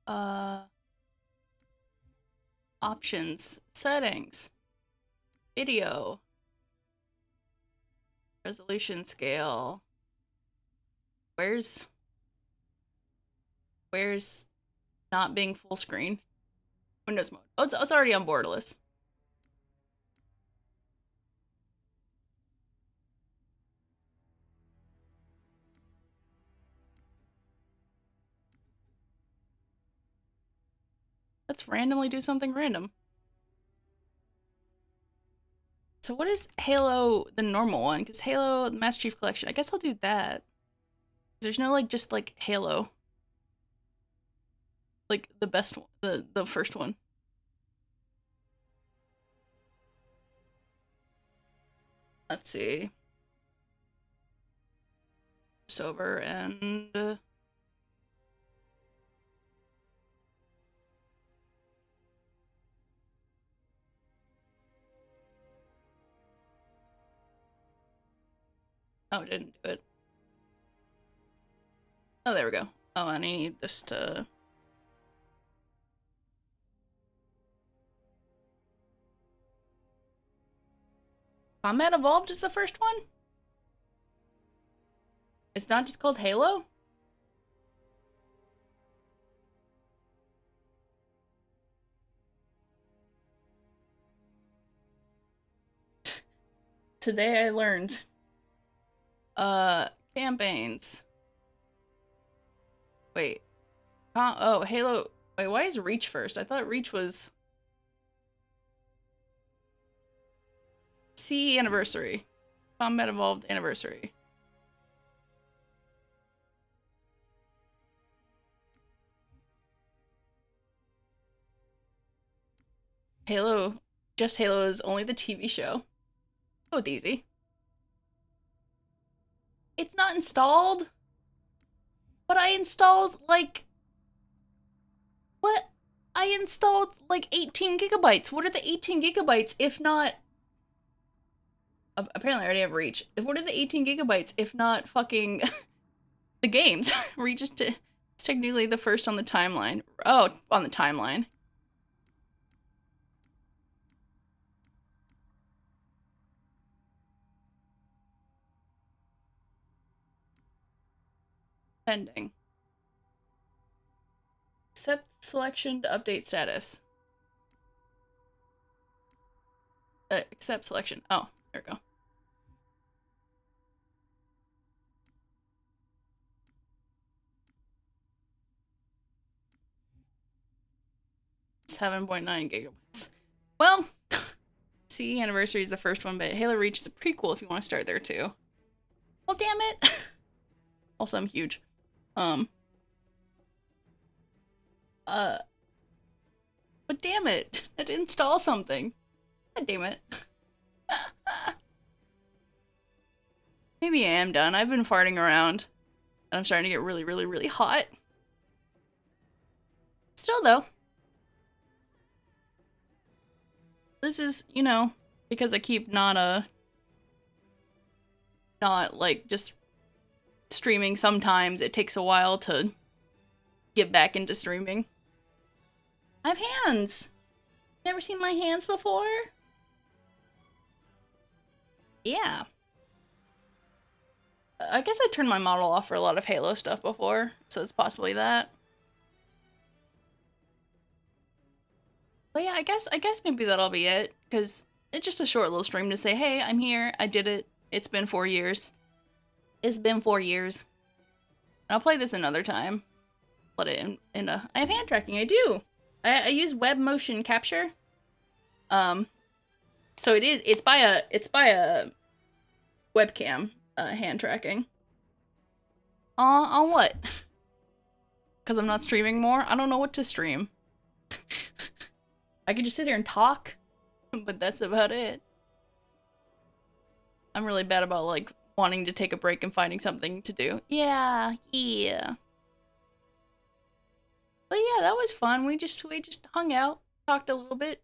Uh, options, settings, video, resolution scale. Where's where's not being full screen? Windows mode. Oh, it's already on borderless. Let's randomly do something random. So what is Halo, the normal one? Because Halo, the Master Chief Collection. I guess I'll do that. There's no like just like Halo. Like the best one, the first one. Let's see. It's over and oh, it didn't do it. Oh, there we go. Oh, and I need this to. Combat Evolved is the first one? It's not just called Halo? Today I learned. Campaigns. Wait. Oh, Halo. Wait, why is Reach first? I thought Reach was CE Anniversary. Combat Evolved Anniversary. Halo. Just Halo is only the TV show. Oh, it's easy. It's not installed. But I installed like. What? I installed like 18 gigabytes. What are the 18 gigabytes if not. Apparently, I already have Reach. What are the 18 gigabytes if not fucking the games? Reach is it's technically the first on the timeline. Oh, on the timeline. Pending. Accept selection to update status. Accept selection. Oh, there we go. .9 gigabytes. Well, CE Anniversary is the first one, but Halo Reach is a prequel if you want to start there too. Well, damn it. Also, I'm huge. But damn it. I had to install something. God damn it. Maybe I am done. I've been farting around. And I'm starting to get really, really, really hot. Still, though. This is, you know, because I keep not like just streaming sometimes. It takes a while to get back into streaming. I have hands. Never seen my hands before? Yeah. I guess I turned my model off for a lot of Halo stuff before, so it's possibly that. But yeah, I guess maybe that'll be it, because it's just a short little stream to say, hey, I'm here, I did it, it's been 4 years. It's been 4 years. I'll play this another time. Put it in a... I have hand tracking, I do! I use web motion capture. So it's by a webcam, hand tracking. On what? Because I'm not streaming more? I don't know what to stream. I could just sit here and talk, but that's about it. I'm really bad about, like, wanting to take a break and finding something to do. Yeah. But yeah, that was fun. We just hung out, talked a little bit,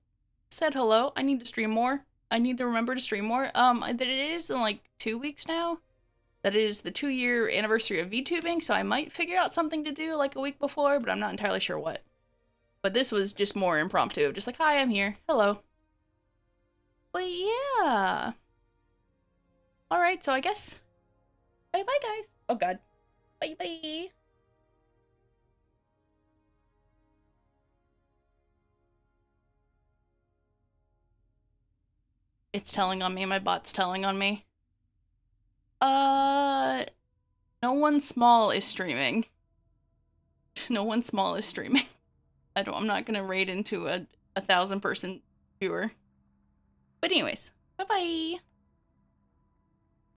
said hello. I need to stream more. I need to remember to stream more. That it is in like 2 weeks now. That is the 2-year anniversary of VTubing, so I might figure out something to do like a week before, but I'm not entirely sure what. But this was just more impromptu, just like, hi, I'm here. Hello. But yeah. Alright, so I guess... Bye-bye, guys. Oh, God. Bye bye. It's telling on me. My bot's telling on me. No one small is streaming. No one small is streaming. I'm not gonna raid into a 1,000-person viewer. But anyways, bye bye.